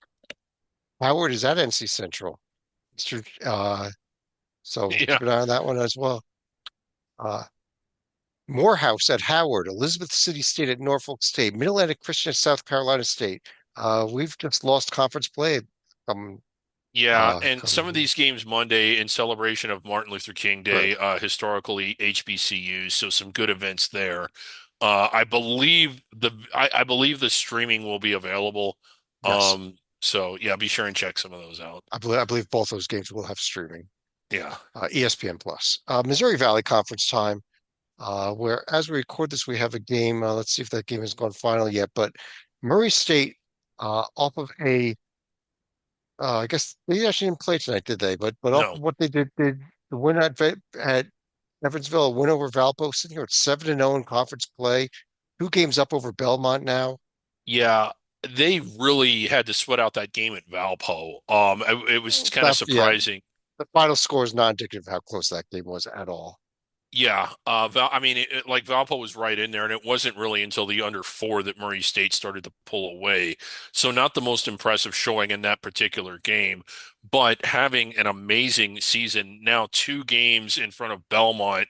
Speaker 1: Howard is at NC Central. So
Speaker 2: Yeah.
Speaker 1: keep an eye on that one as well. Uh, Morehouse at Howard, Elizabeth City State at Norfolk State, Middle Atlantic Christian at South Carolina State. We've just lost conference play. Um,
Speaker 2: Yeah, and some of
Speaker 1: coming
Speaker 2: these games Monday in celebration of Martin Luther King
Speaker 1: right.
Speaker 2: Day, historically HBCUs, so some good events there. I believe the streaming will be available.
Speaker 1: Yes,
Speaker 2: So yeah, be sure and check some of those out.
Speaker 1: I believe both those games will have streaming.
Speaker 2: Yeah.
Speaker 1: ESPN Plus. Missouri Valley Conference time. Where as we record this, we have a game. Let's see if that game has gone final yet. But Murray State, off of I guess they actually didn't play tonight, did they? But off
Speaker 2: No.
Speaker 1: of what they did the win at Evansville, a win over Valpo, sitting here at 7-0 in conference play, 2 games up over Belmont now.
Speaker 2: Yeah, they really had to sweat out that game at Valpo. It was kind of
Speaker 1: Yeah,
Speaker 2: surprising.
Speaker 1: the final score is not indicative of how close that game was at all.
Speaker 2: Yeah, I mean, like Valpo was right in there, and it wasn't really until the under four that Murray State started to pull away. So not the most impressive showing in that particular game, but having an amazing season now, 2 games in front of Belmont.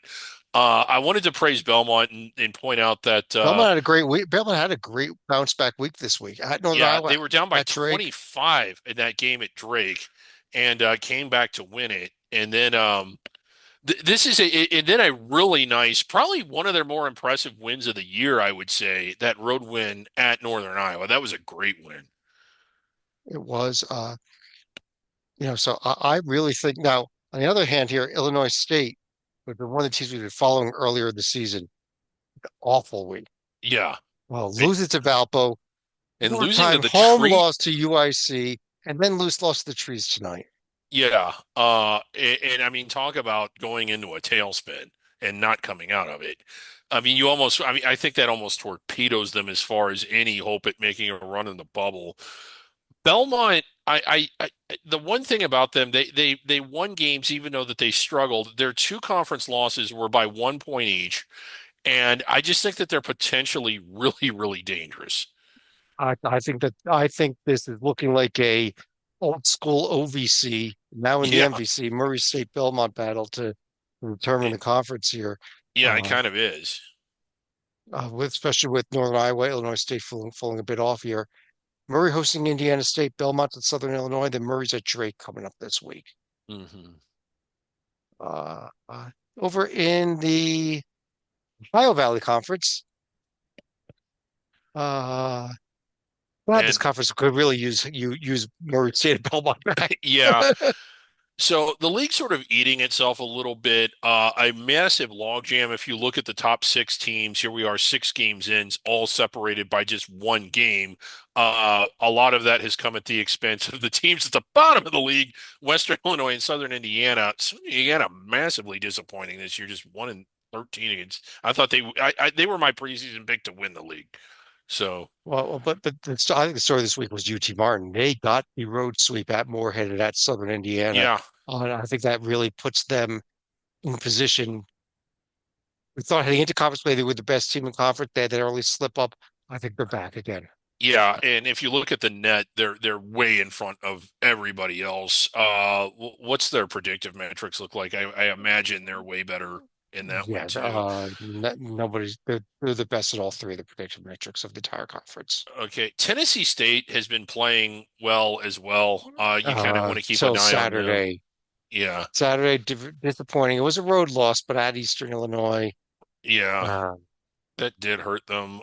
Speaker 2: I wanted to praise Belmont and point out that
Speaker 1: Belmont had a great week. Belmont had a great bounce back week this week at Northern
Speaker 2: yeah,
Speaker 1: Iowa
Speaker 2: they were down by
Speaker 1: at Drake.
Speaker 2: 25 in that game at Drake, and came back to win it, and then this is and then a really nice, probably one of their more impressive wins of the year, I would say, that road win at Northern Iowa. That was a great win.
Speaker 1: It was, so I really think now, on the other hand here, Illinois State, which was one of the teams we've been following earlier this season, awful week.
Speaker 2: Yeah.
Speaker 1: Well,
Speaker 2: And,
Speaker 1: lose it to Valpo,
Speaker 2: and losing to
Speaker 1: overtime
Speaker 2: the
Speaker 1: home
Speaker 2: tree,
Speaker 1: loss to UIC, and then lost to the Trees tonight.
Speaker 2: yeah. And I mean, talk about going into a tailspin and not coming out of it. I mean, I mean, I think that almost torpedoes them as far as any hope at making a run in the bubble. Belmont, the one thing about them, they won games even though that they struggled. Their 2 conference losses were by 1 point each, and I just think that they're potentially really, really dangerous.
Speaker 1: I think this is looking like a old school OVC now in the
Speaker 2: Yeah,
Speaker 1: MVC Murray State Belmont battle to determine
Speaker 2: it,
Speaker 1: the conference here.
Speaker 2: yeah, it
Speaker 1: Uh,
Speaker 2: kind of is.
Speaker 1: especially with Northern Iowa, Illinois State falling a bit off here. Murray hosting Indiana State, Belmont at Southern Illinois, then Murray's at Drake coming up this week.
Speaker 2: Hmm.
Speaker 1: Uh, over in the Ohio Valley Conference, uh, glad this
Speaker 2: And
Speaker 1: conference could really use Murray State and Belmont back.
Speaker 2: yeah, so the league's sort of eating itself a little bit. A massive logjam. If you look at the top 6 teams, here we are 6 games in, all separated by just 1 game. A lot of that has come at the expense of the teams at the bottom of the league, Western Illinois and Southern Indiana. Southern Indiana massively disappointing this year, just 1-13 against. I thought they were my preseason pick to win the league. So
Speaker 1: But I think the story this week was UT Martin. They got the road sweep at Moorhead and at Southern Indiana.
Speaker 2: yeah,
Speaker 1: And I think that really puts them in position. We thought heading into conference play they were the best team in conference. They had that early slip up. I think they're back again.
Speaker 2: yeah, and if you look at the net, they're way in front of everybody else. What's their predictive metrics look like? I imagine they're way better in that one
Speaker 1: Yeah,
Speaker 2: too.
Speaker 1: nobody's they're the best at all three of the prediction metrics of the entire conference.
Speaker 2: Okay, Tennessee State has been playing well as well. You kind of want to keep an
Speaker 1: Till
Speaker 2: eye on them.
Speaker 1: Saturday.
Speaker 2: Yeah,
Speaker 1: Saturday disappointing. It was a road loss, but at Eastern Illinois.
Speaker 2: yeah,
Speaker 1: Um,
Speaker 2: that did hurt them.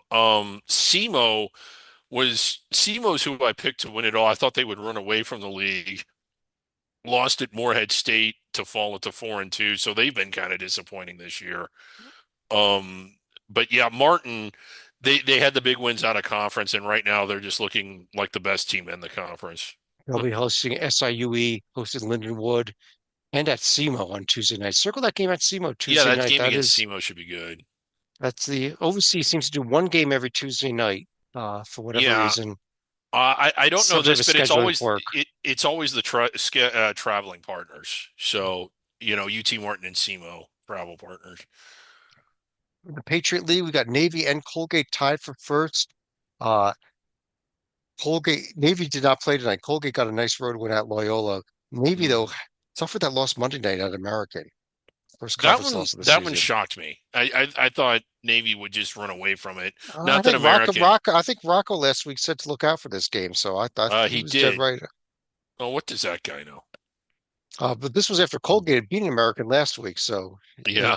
Speaker 2: SEMO's who I picked to win it all. I thought they would run away from the league. Lost at Morehead State to fall into 4-2, so they've been kind of disappointing this year. But yeah, Martin, they had the big wins out of conference, and right now they're just looking like the best team in the conference.
Speaker 1: they'll be hosting SIUE, hosted Lindenwood, and at SEMO on Tuesday night. Circle that game at SEMO
Speaker 2: Yeah,
Speaker 1: Tuesday
Speaker 2: that
Speaker 1: night.
Speaker 2: game against SEMO should be good.
Speaker 1: That's the overseas seems to do one game every Tuesday night, for whatever
Speaker 2: Yeah,
Speaker 1: reason.
Speaker 2: I don't know
Speaker 1: Some sort
Speaker 2: this,
Speaker 1: of
Speaker 2: but
Speaker 1: scheduling quirk.
Speaker 2: it's always the traveling partners. So UT Martin and SEMO travel partners.
Speaker 1: In the Patriot League, we got Navy and Colgate tied for first. Uh, Colgate Navy did not play tonight. Colgate got a nice road win at Loyola. Navy though
Speaker 2: Mhm.
Speaker 1: suffered that loss Monday night at American, first
Speaker 2: That
Speaker 1: conference
Speaker 2: one
Speaker 1: loss of the
Speaker 2: that one
Speaker 1: season.
Speaker 2: shocked me. I thought Navy would just run away from it.
Speaker 1: I
Speaker 2: Not that
Speaker 1: think
Speaker 2: American.
Speaker 1: I think Rocco last week said to look out for this game, so I thought he
Speaker 2: He
Speaker 1: was dead
Speaker 2: did.
Speaker 1: right.
Speaker 2: Oh, what does that guy know?
Speaker 1: But this was after Colgate beating American last week, so
Speaker 2: Yeah.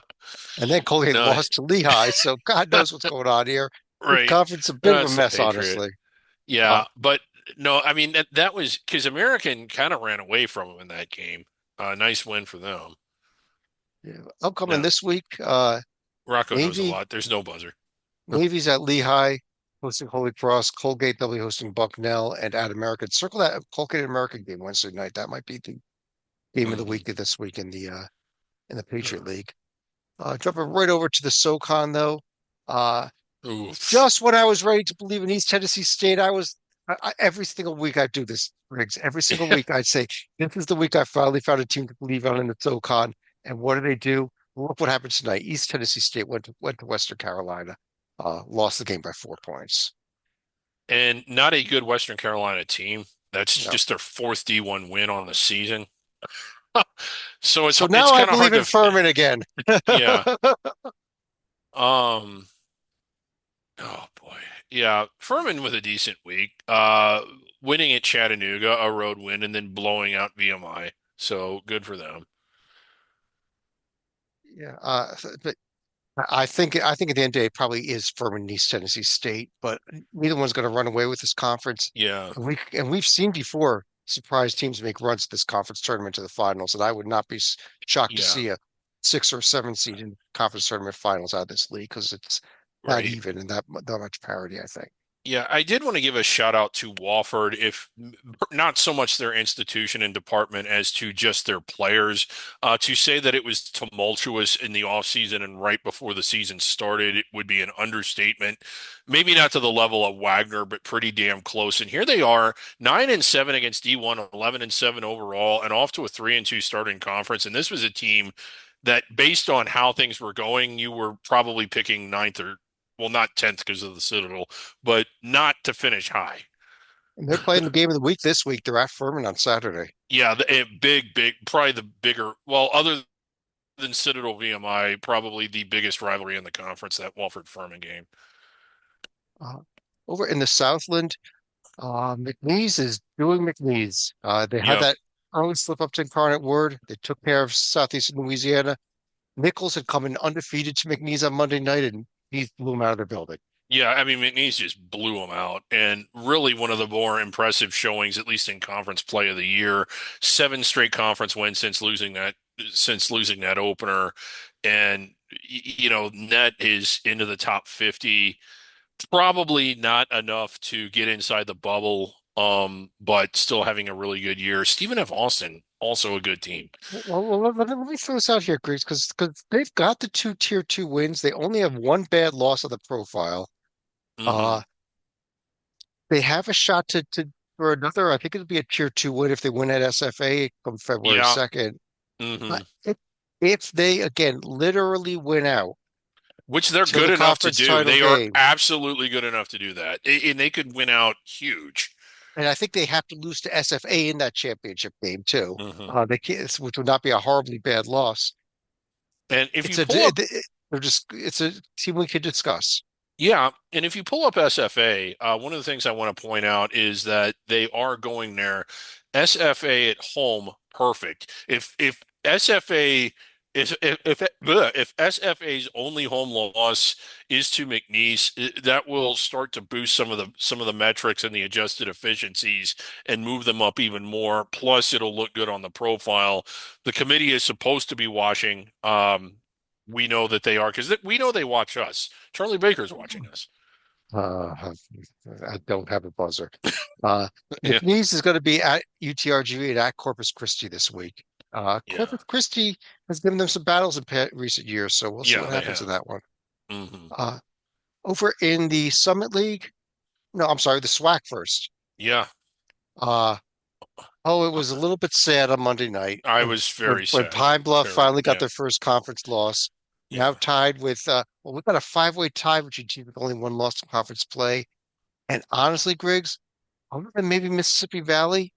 Speaker 1: and then Colgate
Speaker 2: No.
Speaker 1: lost to Lehigh, so God knows what's going on here. This
Speaker 2: Right.
Speaker 1: conference is a bit of a
Speaker 2: That's the
Speaker 1: mess,
Speaker 2: Patriot.
Speaker 1: honestly. Uh,
Speaker 2: Yeah, but no, I mean that was because American kind of ran away from him in that game. Nice win for them.
Speaker 1: yeah. Upcoming
Speaker 2: Yeah,
Speaker 1: this week,
Speaker 2: Rocco knows a
Speaker 1: Navy
Speaker 2: lot. There's no buzzer.
Speaker 1: Navy's at Lehigh hosting Holy Cross. Colgate they'll be hosting Bucknell and at American. Circle that Colgate American game Wednesday night. That might be the game of the
Speaker 2: Hmm.
Speaker 1: week of this week in the in the Patriot League. Jumping right over to the SoCon though. Uh,
Speaker 2: Oof.
Speaker 1: just when I was ready to believe in East Tennessee State, every single week I do this, Riggs. Every single week I'd say, this is the week I finally found a team to believe on in the SoCon. And what do? Look what happened tonight. East Tennessee State went to Western Carolina, lost the game by 4 points.
Speaker 2: And not a good Western Carolina team. That's
Speaker 1: No.
Speaker 2: just their fourth D1 win on the season. So
Speaker 1: So
Speaker 2: it's
Speaker 1: now I
Speaker 2: kind of
Speaker 1: believe
Speaker 2: hard
Speaker 1: in
Speaker 2: to,
Speaker 1: Furman again.
Speaker 2: yeah. Um, oh boy. Yeah, Furman with a decent week. Winning at Chattanooga, a road win, and then blowing out VMI. So good for them.
Speaker 1: Yeah, but I think at the end of the day, it probably is Furman and East Tennessee State, but neither one's going to run away with this conference.
Speaker 2: Yeah.
Speaker 1: And we've seen before surprise teams make runs to this conference tournament to the finals, and I would not be shocked to
Speaker 2: Yeah.
Speaker 1: see a 6 or 7 seed in conference tournament finals out of this league because it's that
Speaker 2: Right.
Speaker 1: even and that much parity, I think.
Speaker 2: Yeah, I did want to give a shout out to Wofford, if not so much their institution and department as to just their players. To say that it was tumultuous in the offseason and right before the season started, it would be an understatement. Maybe not to the level of Wagner, but pretty damn close. And here they are, 9-7 against D1, 11-7 overall, and off to a 3-2 start in conference. And this was a team that, based on how things were going, you were probably picking ninth or, well, not 10th because of the Citadel, but not to finish high.
Speaker 1: And they're playing the game of the week this week. They're at Furman on Saturday.
Speaker 2: Yeah, big, probably the bigger, well, other than Citadel VMI, probably the biggest rivalry in the conference, that Walford Furman game.
Speaker 1: Uh, Over in the Southland, McNeese is doing McNeese. They had
Speaker 2: Yeah,
Speaker 1: that early slip up to Incarnate Word. They took care of Southeastern Louisiana. Nichols had come in undefeated to McNeese on Monday night, and he blew them out of their building.
Speaker 2: yeah. I mean, McNeese just blew them out, and really one of the more impressive showings, at least in conference play of the year. 7 straight conference wins since losing that opener, and net is into the top 50. Probably not enough to get inside the bubble, but still having a really good year. Stephen F. Austin, also a good team.
Speaker 1: Let me throw this out here, Grace, because they've got the two tier two wins. They only have one bad loss on the profile.
Speaker 2: Hmm.
Speaker 1: Uh, they have a shot for another. I think it'll be a tier two win if they win at SFA come February
Speaker 2: Yeah.
Speaker 1: 2nd.
Speaker 2: Hmm.
Speaker 1: But if they again literally win out
Speaker 2: Which they're
Speaker 1: to
Speaker 2: good
Speaker 1: the
Speaker 2: enough to
Speaker 1: conference
Speaker 2: do.
Speaker 1: title
Speaker 2: They are
Speaker 1: game,
Speaker 2: absolutely good enough to do that. And they could win out huge.
Speaker 1: and I think they have to lose to SFA in that championship game too.
Speaker 2: Hmm.
Speaker 1: They can't, which would not be a horribly bad loss.
Speaker 2: And if
Speaker 1: It's
Speaker 2: you
Speaker 1: a
Speaker 2: pull up,
Speaker 1: it's a team we could discuss.
Speaker 2: yeah, and if you pull up SFA, one of the things I want to point out is that they are going there. SFA at home, perfect. If SFA is if SFA's only home loss is to McNeese, that will start to boost some of the metrics and the adjusted efficiencies and move them up even more. Plus, it'll look good on the profile. The committee is supposed to be watching. We know that they are because we know they watch us. Charlie Baker's watching us.
Speaker 1: Uh, I don't have a buzzer. Uh,
Speaker 2: Yeah,
Speaker 1: McNeese is going to be at UTRGV and at Corpus Christi this week.
Speaker 2: yeah,
Speaker 1: Corpus Christi has given them some battles in recent years, so we'll see
Speaker 2: yeah.
Speaker 1: what
Speaker 2: They
Speaker 1: happens in
Speaker 2: have.
Speaker 1: that one.
Speaker 2: Hmm.
Speaker 1: Uh, Over in the Summit League, no, I'm sorry, the SWAC first.
Speaker 2: Yeah,
Speaker 1: Uh, oh, it was a little bit sad on Monday night
Speaker 2: I
Speaker 1: when
Speaker 2: was
Speaker 1: when,
Speaker 2: very
Speaker 1: when
Speaker 2: sad.
Speaker 1: Pine Bluff
Speaker 2: Very,
Speaker 1: finally got
Speaker 2: yeah,
Speaker 1: their first conference loss. Now
Speaker 2: yeah.
Speaker 1: tied with, well, we've got a five-way tie between teams with only one loss in conference play. And honestly, Griggs, other than maybe Mississippi Valley,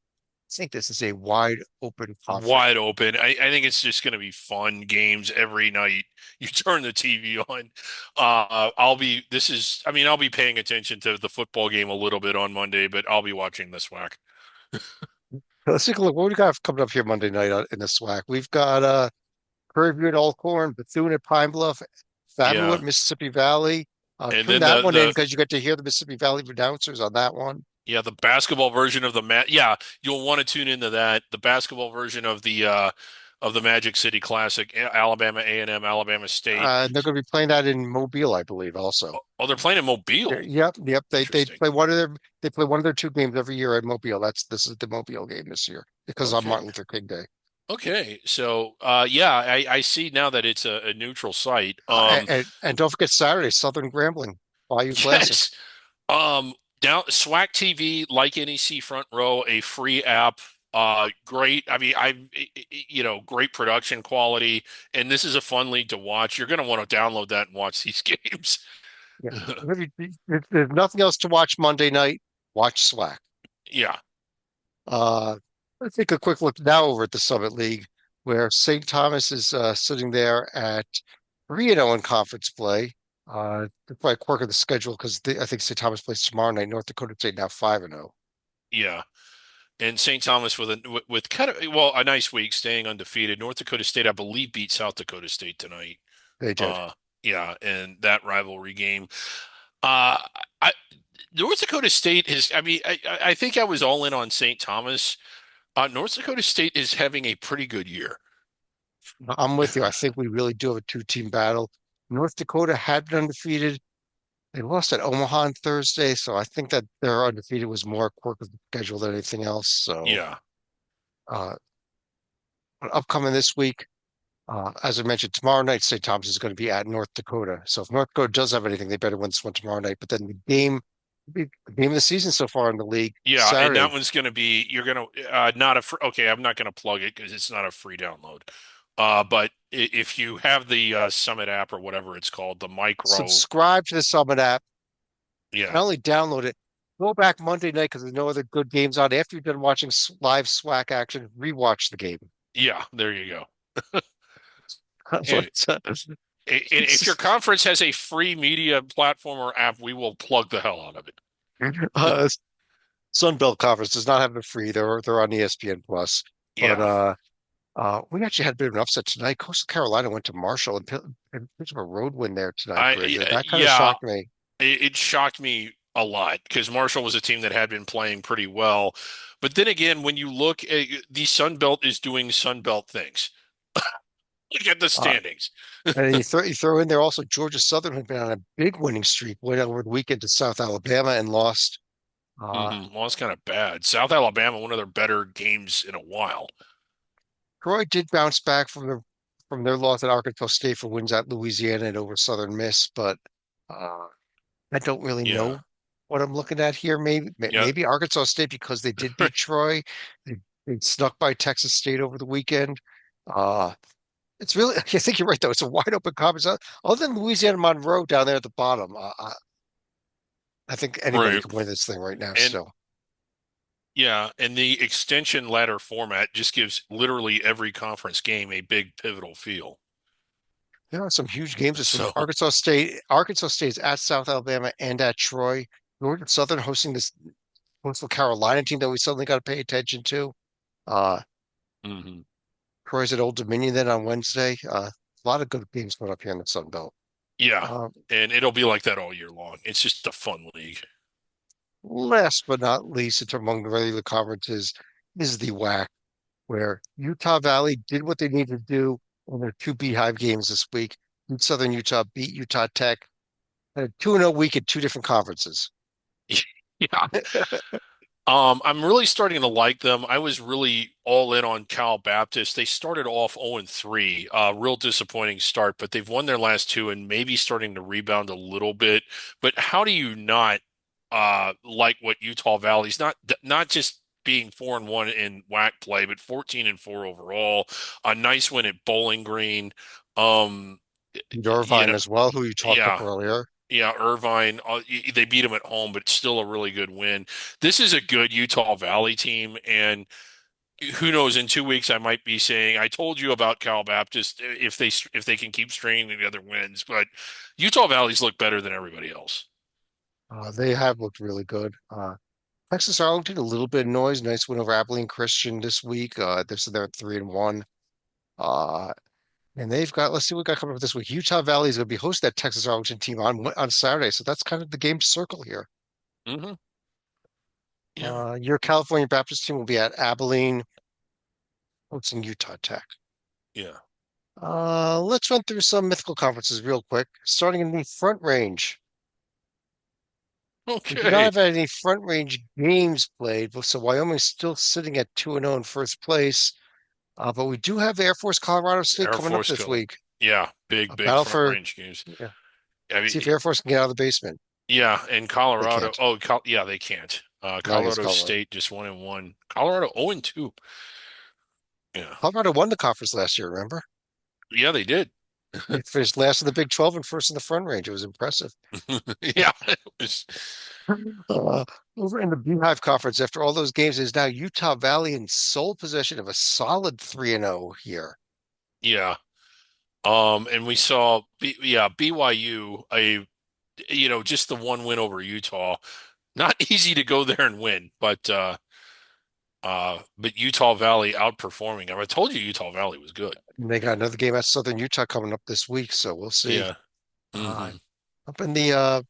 Speaker 1: I think this is a wide open conference.
Speaker 2: Wide open. I think it's just going to be fun games every night. You turn the TV on. I'll be paying attention to the football game a little bit on Monday, but I'll be watching this whack.
Speaker 1: Let's take a look. What do we got coming up here Monday night in the SWAC? We've got Prairie View at Alcorn, Bethune at Pine Bluff, FAMU
Speaker 2: Yeah.
Speaker 1: at Mississippi Valley.
Speaker 2: And
Speaker 1: Tune
Speaker 2: then
Speaker 1: that
Speaker 2: the
Speaker 1: one in
Speaker 2: the
Speaker 1: because you get to hear the Mississippi Valley announcers on that one.
Speaker 2: yeah, the basketball version of yeah, you'll want to tune into that. The basketball version of the Magic City Classic, Alabama A&M, Alabama State.
Speaker 1: And they're going to be playing that in Mobile, I believe, also.
Speaker 2: Oh, they're playing in Mobile.
Speaker 1: Yep. They
Speaker 2: Interesting.
Speaker 1: play one of their two games every year at Mobile. This is the Mobile game this year because on
Speaker 2: Okay.
Speaker 1: Martin Luther King Day.
Speaker 2: Okay, so yeah, I see now that it's a neutral site.
Speaker 1: And don't forget Saturday, Southern Grambling Bayou Classic.
Speaker 2: Yes. Um, Down SWAC TV, like NEC Front Row, a free app. Great. I mean, great production quality, and this is a fun league to watch. You're going to want to download that and watch these games.
Speaker 1: Yeah. If there's nothing else to watch Monday night, watch SWAC.
Speaker 2: Yeah,
Speaker 1: Uh, let's take a quick look now over at the Summit League, where St. Thomas is sitting there at 3-0 in conference play. They're probably a quirk of the schedule because I think St. Thomas plays tomorrow night. North Dakota State now 5-0.
Speaker 2: yeah. And St. Thomas with kind of a nice week, staying undefeated. North Dakota State, I believe, beat South Dakota State tonight.
Speaker 1: They did.
Speaker 2: Uh, yeah, and that rivalry game. Uh, I North Dakota State is. I mean, I think I was all in on St. Thomas. North Dakota State is having a pretty good year.
Speaker 1: I'm with you. I think we really do have a two-team battle. North Dakota had been undefeated. They lost at Omaha on Thursday, so I think that their undefeated was more a quirk of the schedule than anything else. So,
Speaker 2: Yeah,
Speaker 1: uh, upcoming this week, as I mentioned, tomorrow night, St. Thomas is going to be at North Dakota. So if North Dakota does have anything, they better win this one tomorrow night. But then the game of the season so far in the league,
Speaker 2: yeah, and that
Speaker 1: Saturday.
Speaker 2: one's going to be. You're going to not a. Okay, I'm not going to plug it because it's not a free download. But if you have the Summit app or whatever it's called, the micro.
Speaker 1: Subscribe to the Summit app.
Speaker 2: Yeah,
Speaker 1: Not only download it, go back Monday night because there's no other good games on. After you're done watching live SWAC action, rewatch the game.
Speaker 2: yeah, there you go. And,
Speaker 1: But,
Speaker 2: if your conference has a free media platform or app, we will plug the hell out of it.
Speaker 1: uh, Sunbelt Conference does not have it free. They're on ESPN Plus. But
Speaker 2: Yeah,
Speaker 1: we actually had a bit of an upset tonight. Coastal Carolina went to Marshall and picked up a road win there tonight, Bridge. That kind of
Speaker 2: yeah,
Speaker 1: shocked me.
Speaker 2: it shocked me a lot because Marshall was a team that had been playing pretty well. But then again, when you look at the Sun Belt is doing Sun Belt things. Look at the
Speaker 1: Uh,
Speaker 2: standings.
Speaker 1: and you throw in there also Georgia Southern had been on a big winning streak, went over the weekend to South Alabama and lost. Uh,
Speaker 2: Well, it's kind of bad. South Alabama, one of their better games in a while.
Speaker 1: Troy did bounce back from their loss at Arkansas State for wins at Louisiana and over Southern Miss, but uh, I don't really
Speaker 2: Yeah,
Speaker 1: know what I'm looking at here.
Speaker 2: yeah,
Speaker 1: Maybe Arkansas State because they did beat Troy. They, they snuck by Texas State over the weekend. Uh, it's really, I think you're right though. It's a wide open conference. Other than Louisiana Monroe down there at the bottom, I think anybody
Speaker 2: right.
Speaker 1: can win this thing right now
Speaker 2: And
Speaker 1: still.
Speaker 2: yeah, and the extension ladder format just gives literally every conference game a big pivotal feel.
Speaker 1: There are some huge games this week.
Speaker 2: So,
Speaker 1: Arkansas State is at South Alabama and at Troy. Georgia Southern hosting this Coastal Carolina team that we suddenly got to pay attention to. Uh,
Speaker 2: mhm.
Speaker 1: Troy's at Old Dominion then on Wednesday. A lot of good games going up here in the Sun Belt.
Speaker 2: Yeah,
Speaker 1: Um,
Speaker 2: and it'll be like that all year long. It's just a fun league.
Speaker 1: Last but not least, it's among the regular conferences is the WAC, where Utah Valley did what they needed to do in their two Beehive games this week. Southern Utah beat Utah Tech. Had a 2-0 week in two different conferences.
Speaker 2: Yeah. I'm really starting to like them. I was really all in on Cal Baptist. They started off 0-3, real disappointing start, but they've won their last two and maybe starting to rebound a little bit. But how do you not like what Utah Valley's not just being 4-1 in WAC play, but 14-4 overall. A nice win at Bowling Green. Um, you
Speaker 1: Irvine
Speaker 2: know,
Speaker 1: as well, who you talked up
Speaker 2: yeah.
Speaker 1: earlier.
Speaker 2: Yeah, Irvine, they beat them at home, but it's still a really good win. This is a good Utah Valley team, and who knows, in 2 weeks I might be saying, I told you about Cal Baptist if they can keep stringing together wins, but Utah Valley's look better than everybody else.
Speaker 1: They have looked really good. Texas Arlington, a little bit of noise. Nice win over Abilene Christian this week. They're at 3-1. Uh, and they've got, let's see what we got coming up this week. Utah Valley is going to be hosting that Texas Arlington team on Saturday. So that's kind of the game to circle here.
Speaker 2: Hmm. Yeah,
Speaker 1: Your California Baptist team will be at Abilene hosting Utah Tech.
Speaker 2: yeah.
Speaker 1: Let's run through some mythical conferences real quick. Starting in the Front Range. We do not
Speaker 2: Okay.
Speaker 1: have any Front Range games played, so Wyoming's still sitting at 2-0 in first place. But we do have Air Force Colorado State
Speaker 2: Air
Speaker 1: coming up
Speaker 2: Force
Speaker 1: this
Speaker 2: Color.
Speaker 1: week.
Speaker 2: Yeah,
Speaker 1: A
Speaker 2: big
Speaker 1: battle
Speaker 2: front
Speaker 1: for,
Speaker 2: range games.
Speaker 1: yeah,
Speaker 2: I mean,
Speaker 1: see if Air Force can get out of the basement.
Speaker 2: yeah, and
Speaker 1: They
Speaker 2: Colorado.
Speaker 1: can't.
Speaker 2: Oh, yeah, they can't.
Speaker 1: Not against
Speaker 2: Colorado
Speaker 1: Colorado.
Speaker 2: State just 1-1. Colorado 0-2. Yeah,
Speaker 1: Colorado won the conference last year, remember?
Speaker 2: yeah, they did.
Speaker 1: They finished last in the Big 12 and first in the Front Range. It was impressive.
Speaker 2: Yeah, it was.
Speaker 1: Uh, Over in the Beehive Conference, after all those games, is now Utah Valley in sole possession of a solid 3-0 here.
Speaker 2: Yeah. And we saw, BYU, just the one win over Utah. Not easy to go there and win, but Utah Valley outperforming. I told you Utah Valley was good.
Speaker 1: And they got another game at Southern Utah coming up this week, so we'll see.
Speaker 2: Yeah.
Speaker 1: Uh,
Speaker 2: Hmm.
Speaker 1: Up in the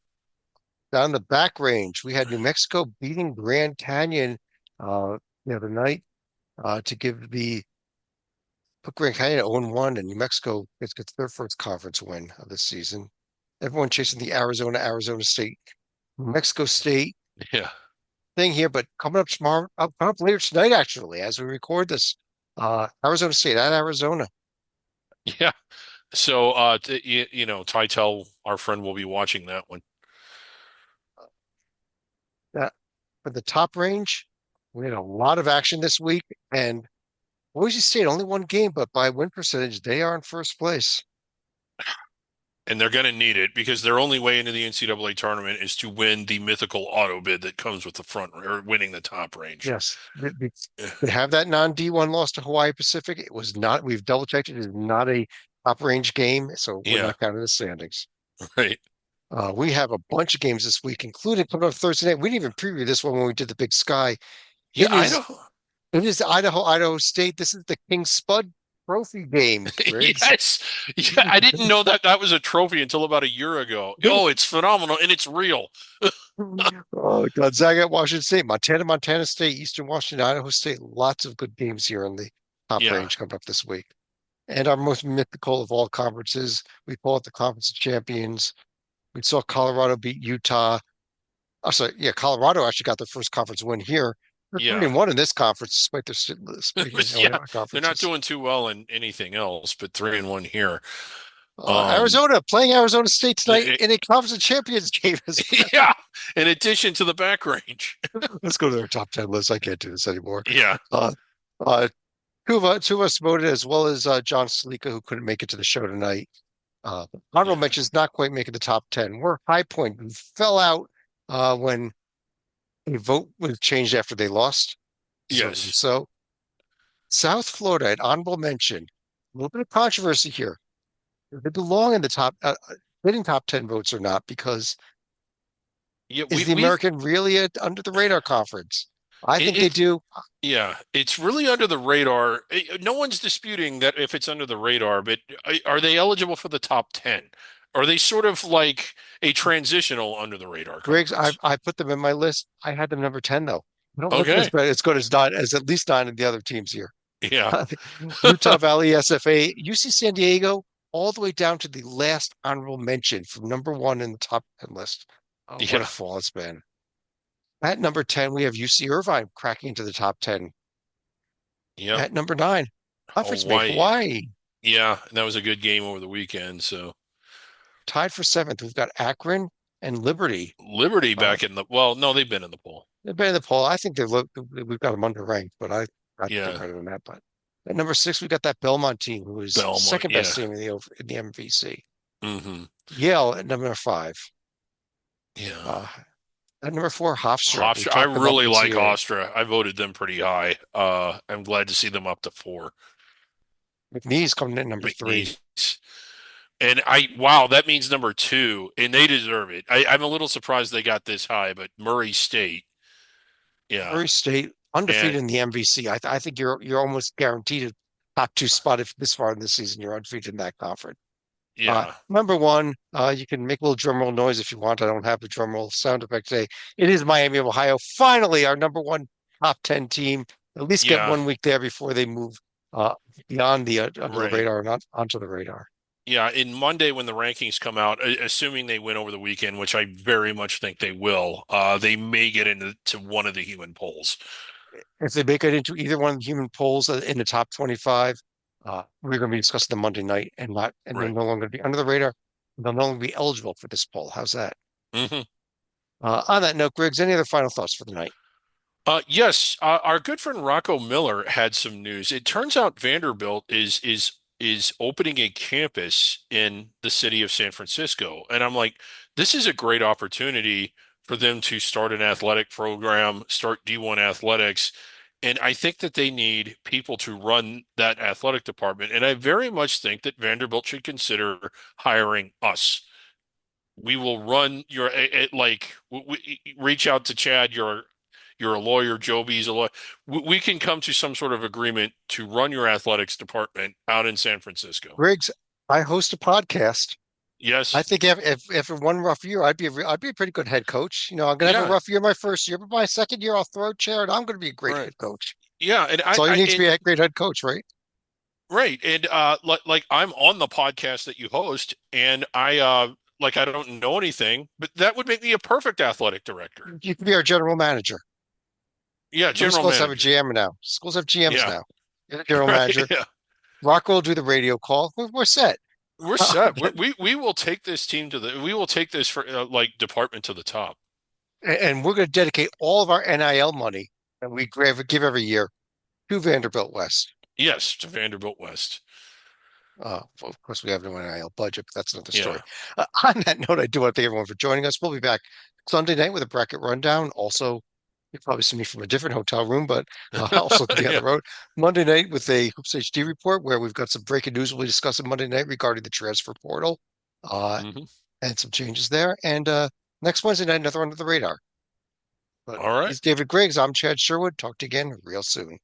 Speaker 1: down the back range, we had New Mexico beating Grand Canyon the other night to give the put Grand Canyon at 0-1, and New Mexico gets their first conference win of this season. Everyone chasing the Arizona State, New Mexico State
Speaker 2: Yeah.
Speaker 1: thing here, but coming up tomorrow, coming up later tonight, actually, as we record this, Arizona State at Arizona.
Speaker 2: Yeah. So, Tytel, our friend, will be watching that one.
Speaker 1: That for the top range, we had a lot of action this week, and Boise State only one game, but by win percentage, they are in first place.
Speaker 2: And they're going to need it because their only way into the NCAA tournament is to win the mythical auto bid that comes with the front or winning the top range.
Speaker 1: Yes, they have that non-D1 loss to Hawaii Pacific. It was not, we've double checked it, is not a top range game, so we're
Speaker 2: Yeah,
Speaker 1: not counting the standings.
Speaker 2: right.
Speaker 1: We have a bunch of games this week, including coming up Thursday night. We didn't even preview this one when we did the Big Sky.
Speaker 2: Yeah,
Speaker 1: It
Speaker 2: I
Speaker 1: is
Speaker 2: know.
Speaker 1: it is Idaho State. This is the King Spud Trophy game, Briggs.
Speaker 2: Yes. Yeah, I didn't know that that was a trophy until about a year ago. Oh, it's phenomenal and it's real.
Speaker 1: Gonzaga, Washington State, Montana State, Eastern Washington, Idaho State. Lots of good games here in the top
Speaker 2: Yeah.
Speaker 1: range coming up this week. And our most mythical of all conferences, we call it the Conference of Champions. We saw Colorado beat Utah. Oh, sorry, yeah, Colorado actually got their first conference win here. They're 3
Speaker 2: Yeah.
Speaker 1: and 1 in this conference, despite their
Speaker 2: But yeah, they're not
Speaker 1: conferences.
Speaker 2: doing too well in anything else, but 3-1 here. Um,
Speaker 1: Arizona playing Arizona State tonight
Speaker 2: it-
Speaker 1: in a Conference of Champions game as well.
Speaker 2: yeah, in addition to the back range.
Speaker 1: Let's go to our top 10 list. I can't do this anymore.
Speaker 2: Yeah.
Speaker 1: Uh, uh, two of us voted, as well as John Salika, who couldn't make it to the show tonight. Honorable
Speaker 2: Yeah.
Speaker 1: mentions not quite making the top 10. We're High Point. We fell out when a vote was changed after they lost.
Speaker 2: Yes.
Speaker 1: So South Florida, an honorable mention. A little bit of controversy here. They belong in the top, getting top 10 votes or not, because
Speaker 2: Yeah,
Speaker 1: is the American really a under the radar conference? I think they
Speaker 2: it's
Speaker 1: do.
Speaker 2: yeah, it's really under the radar. No one's disputing that if it's under the radar, but are they eligible for the top 10? Are they sort of like a transitional under the radar
Speaker 1: Griggs,
Speaker 2: conference?
Speaker 1: I put them in my list. I had them number 10 though. I don't look
Speaker 2: Okay.
Speaker 1: as good as nine as at least nine of the other teams here.
Speaker 2: Yeah.
Speaker 1: Utah Valley, SFA, UC San Diego, all the way down to the last honorable mention from number one in the top 10 list. Oh, what a
Speaker 2: Yeah.
Speaker 1: fall it's been. At number 10, we have UC Irvine cracking into the top 10.
Speaker 2: Yep.
Speaker 1: At number nine, conference mate
Speaker 2: Hawaii.
Speaker 1: Hawaii,
Speaker 2: Yeah, and that was a good game over the weekend. So
Speaker 1: tied for seventh. We've got Akron and Liberty.
Speaker 2: Liberty
Speaker 1: Uh,
Speaker 2: back in well, no, they've been in the pool.
Speaker 1: they've been in the poll. I think we've got them underranked, but I think they're
Speaker 2: Yeah.
Speaker 1: better than that. But at number six, we got that Belmont team, who is
Speaker 2: Belmont.
Speaker 1: second best
Speaker 2: Yeah.
Speaker 1: team in the MVC.
Speaker 2: Hmm.
Speaker 1: Yale at number five.
Speaker 2: Yeah.
Speaker 1: Uh, at number four, Hofstra. We
Speaker 2: Hofstra, I
Speaker 1: talked them up
Speaker 2: really
Speaker 1: in
Speaker 2: like
Speaker 1: 2A.
Speaker 2: Hofstra. I voted them pretty high. I'm glad to see them up to 4.
Speaker 1: McNeese coming in at number three.
Speaker 2: McNeese. And wow, that means number 2, and they deserve it. I'm a little surprised they got this high, but Murray State, yeah,
Speaker 1: Murray State
Speaker 2: and
Speaker 1: undefeated in the MVC. I think you're almost guaranteed a top two spot if this far in the season you're undefeated in that conference.
Speaker 2: yeah,
Speaker 1: Number one, you can make a little drum roll noise if you want. I don't have the drum roll sound effect today. It is Miami of Ohio. Finally, our number one top 10 team. At least get
Speaker 2: yeah,
Speaker 1: 1 week there before they move beyond the under the
Speaker 2: right.
Speaker 1: radar and onto the radar.
Speaker 2: Yeah, in Monday when the rankings come out, assuming they win over the weekend, which I very much think they will, they may get into one of the human polls.
Speaker 1: If they make it into either one of the human polls in the top 25, we're going to be discussing them Monday night and they're
Speaker 2: Right.
Speaker 1: no longer be under the radar. They'll no longer be eligible for this poll. How's that?
Speaker 2: Hmm.
Speaker 1: On that note, Griggs, any other final thoughts for the night?
Speaker 2: Yes, our good friend Rocco Miller had some news. It turns out Vanderbilt is opening a campus in the city of San Francisco, and I'm like, this is a great opportunity for them to start an athletic program, start D1 athletics, and I think that they need people to run that athletic department. And I very much think that Vanderbilt should consider hiring us. We will run your like reach out to Chad. You're a lawyer. Joby's a lawyer. We can come to some sort of agreement to run your athletics department out in San Francisco.
Speaker 1: Griggs, I host a podcast. I
Speaker 2: Yes.
Speaker 1: think if one rough year, I'd be a pretty good head coach. You know, I'm gonna have a
Speaker 2: Yeah.
Speaker 1: rough year my first year, but my second year I'll throw a chair and I'm gonna be a great
Speaker 2: Right.
Speaker 1: head coach.
Speaker 2: Yeah. And
Speaker 1: That's all you need to be a great head coach, right?
Speaker 2: right. And like I'm on the podcast that you host, and like I don't know anything, but that would make me a perfect athletic director.
Speaker 1: You can be our general manager.
Speaker 2: Yeah,
Speaker 1: Every
Speaker 2: general
Speaker 1: schools have a
Speaker 2: manager.
Speaker 1: GM now. Schools have GMs
Speaker 2: Yeah.
Speaker 1: now. You're the general
Speaker 2: Right.
Speaker 1: manager.
Speaker 2: Yeah.
Speaker 1: Rocco will do the radio call. We're set.
Speaker 2: We're set. We will take this team to the we will take this for like department to the top.
Speaker 1: And we're going to dedicate all of our NIL money that we give every year to Vanderbilt West.
Speaker 2: Yes, to Vanderbilt West.
Speaker 1: Well, of course, we have no NIL budget, but that's another story.
Speaker 2: Yeah.
Speaker 1: On that note, I do want to thank everyone for joining us. We'll be back Sunday night with a bracket rundown. Also, you probably see me from a different hotel room, but also to be on
Speaker 2: Yeah.
Speaker 1: the road. Monday night with a Hoops HD report where we've got some breaking news we'll be discussing Monday night regarding the transfer portal uh,
Speaker 2: Hmm.
Speaker 1: and some changes there. And next Wednesday night, another under the radar. But
Speaker 2: All right.
Speaker 1: he's David Griggs. I'm Chad Sherwood. Talk to you again real soon.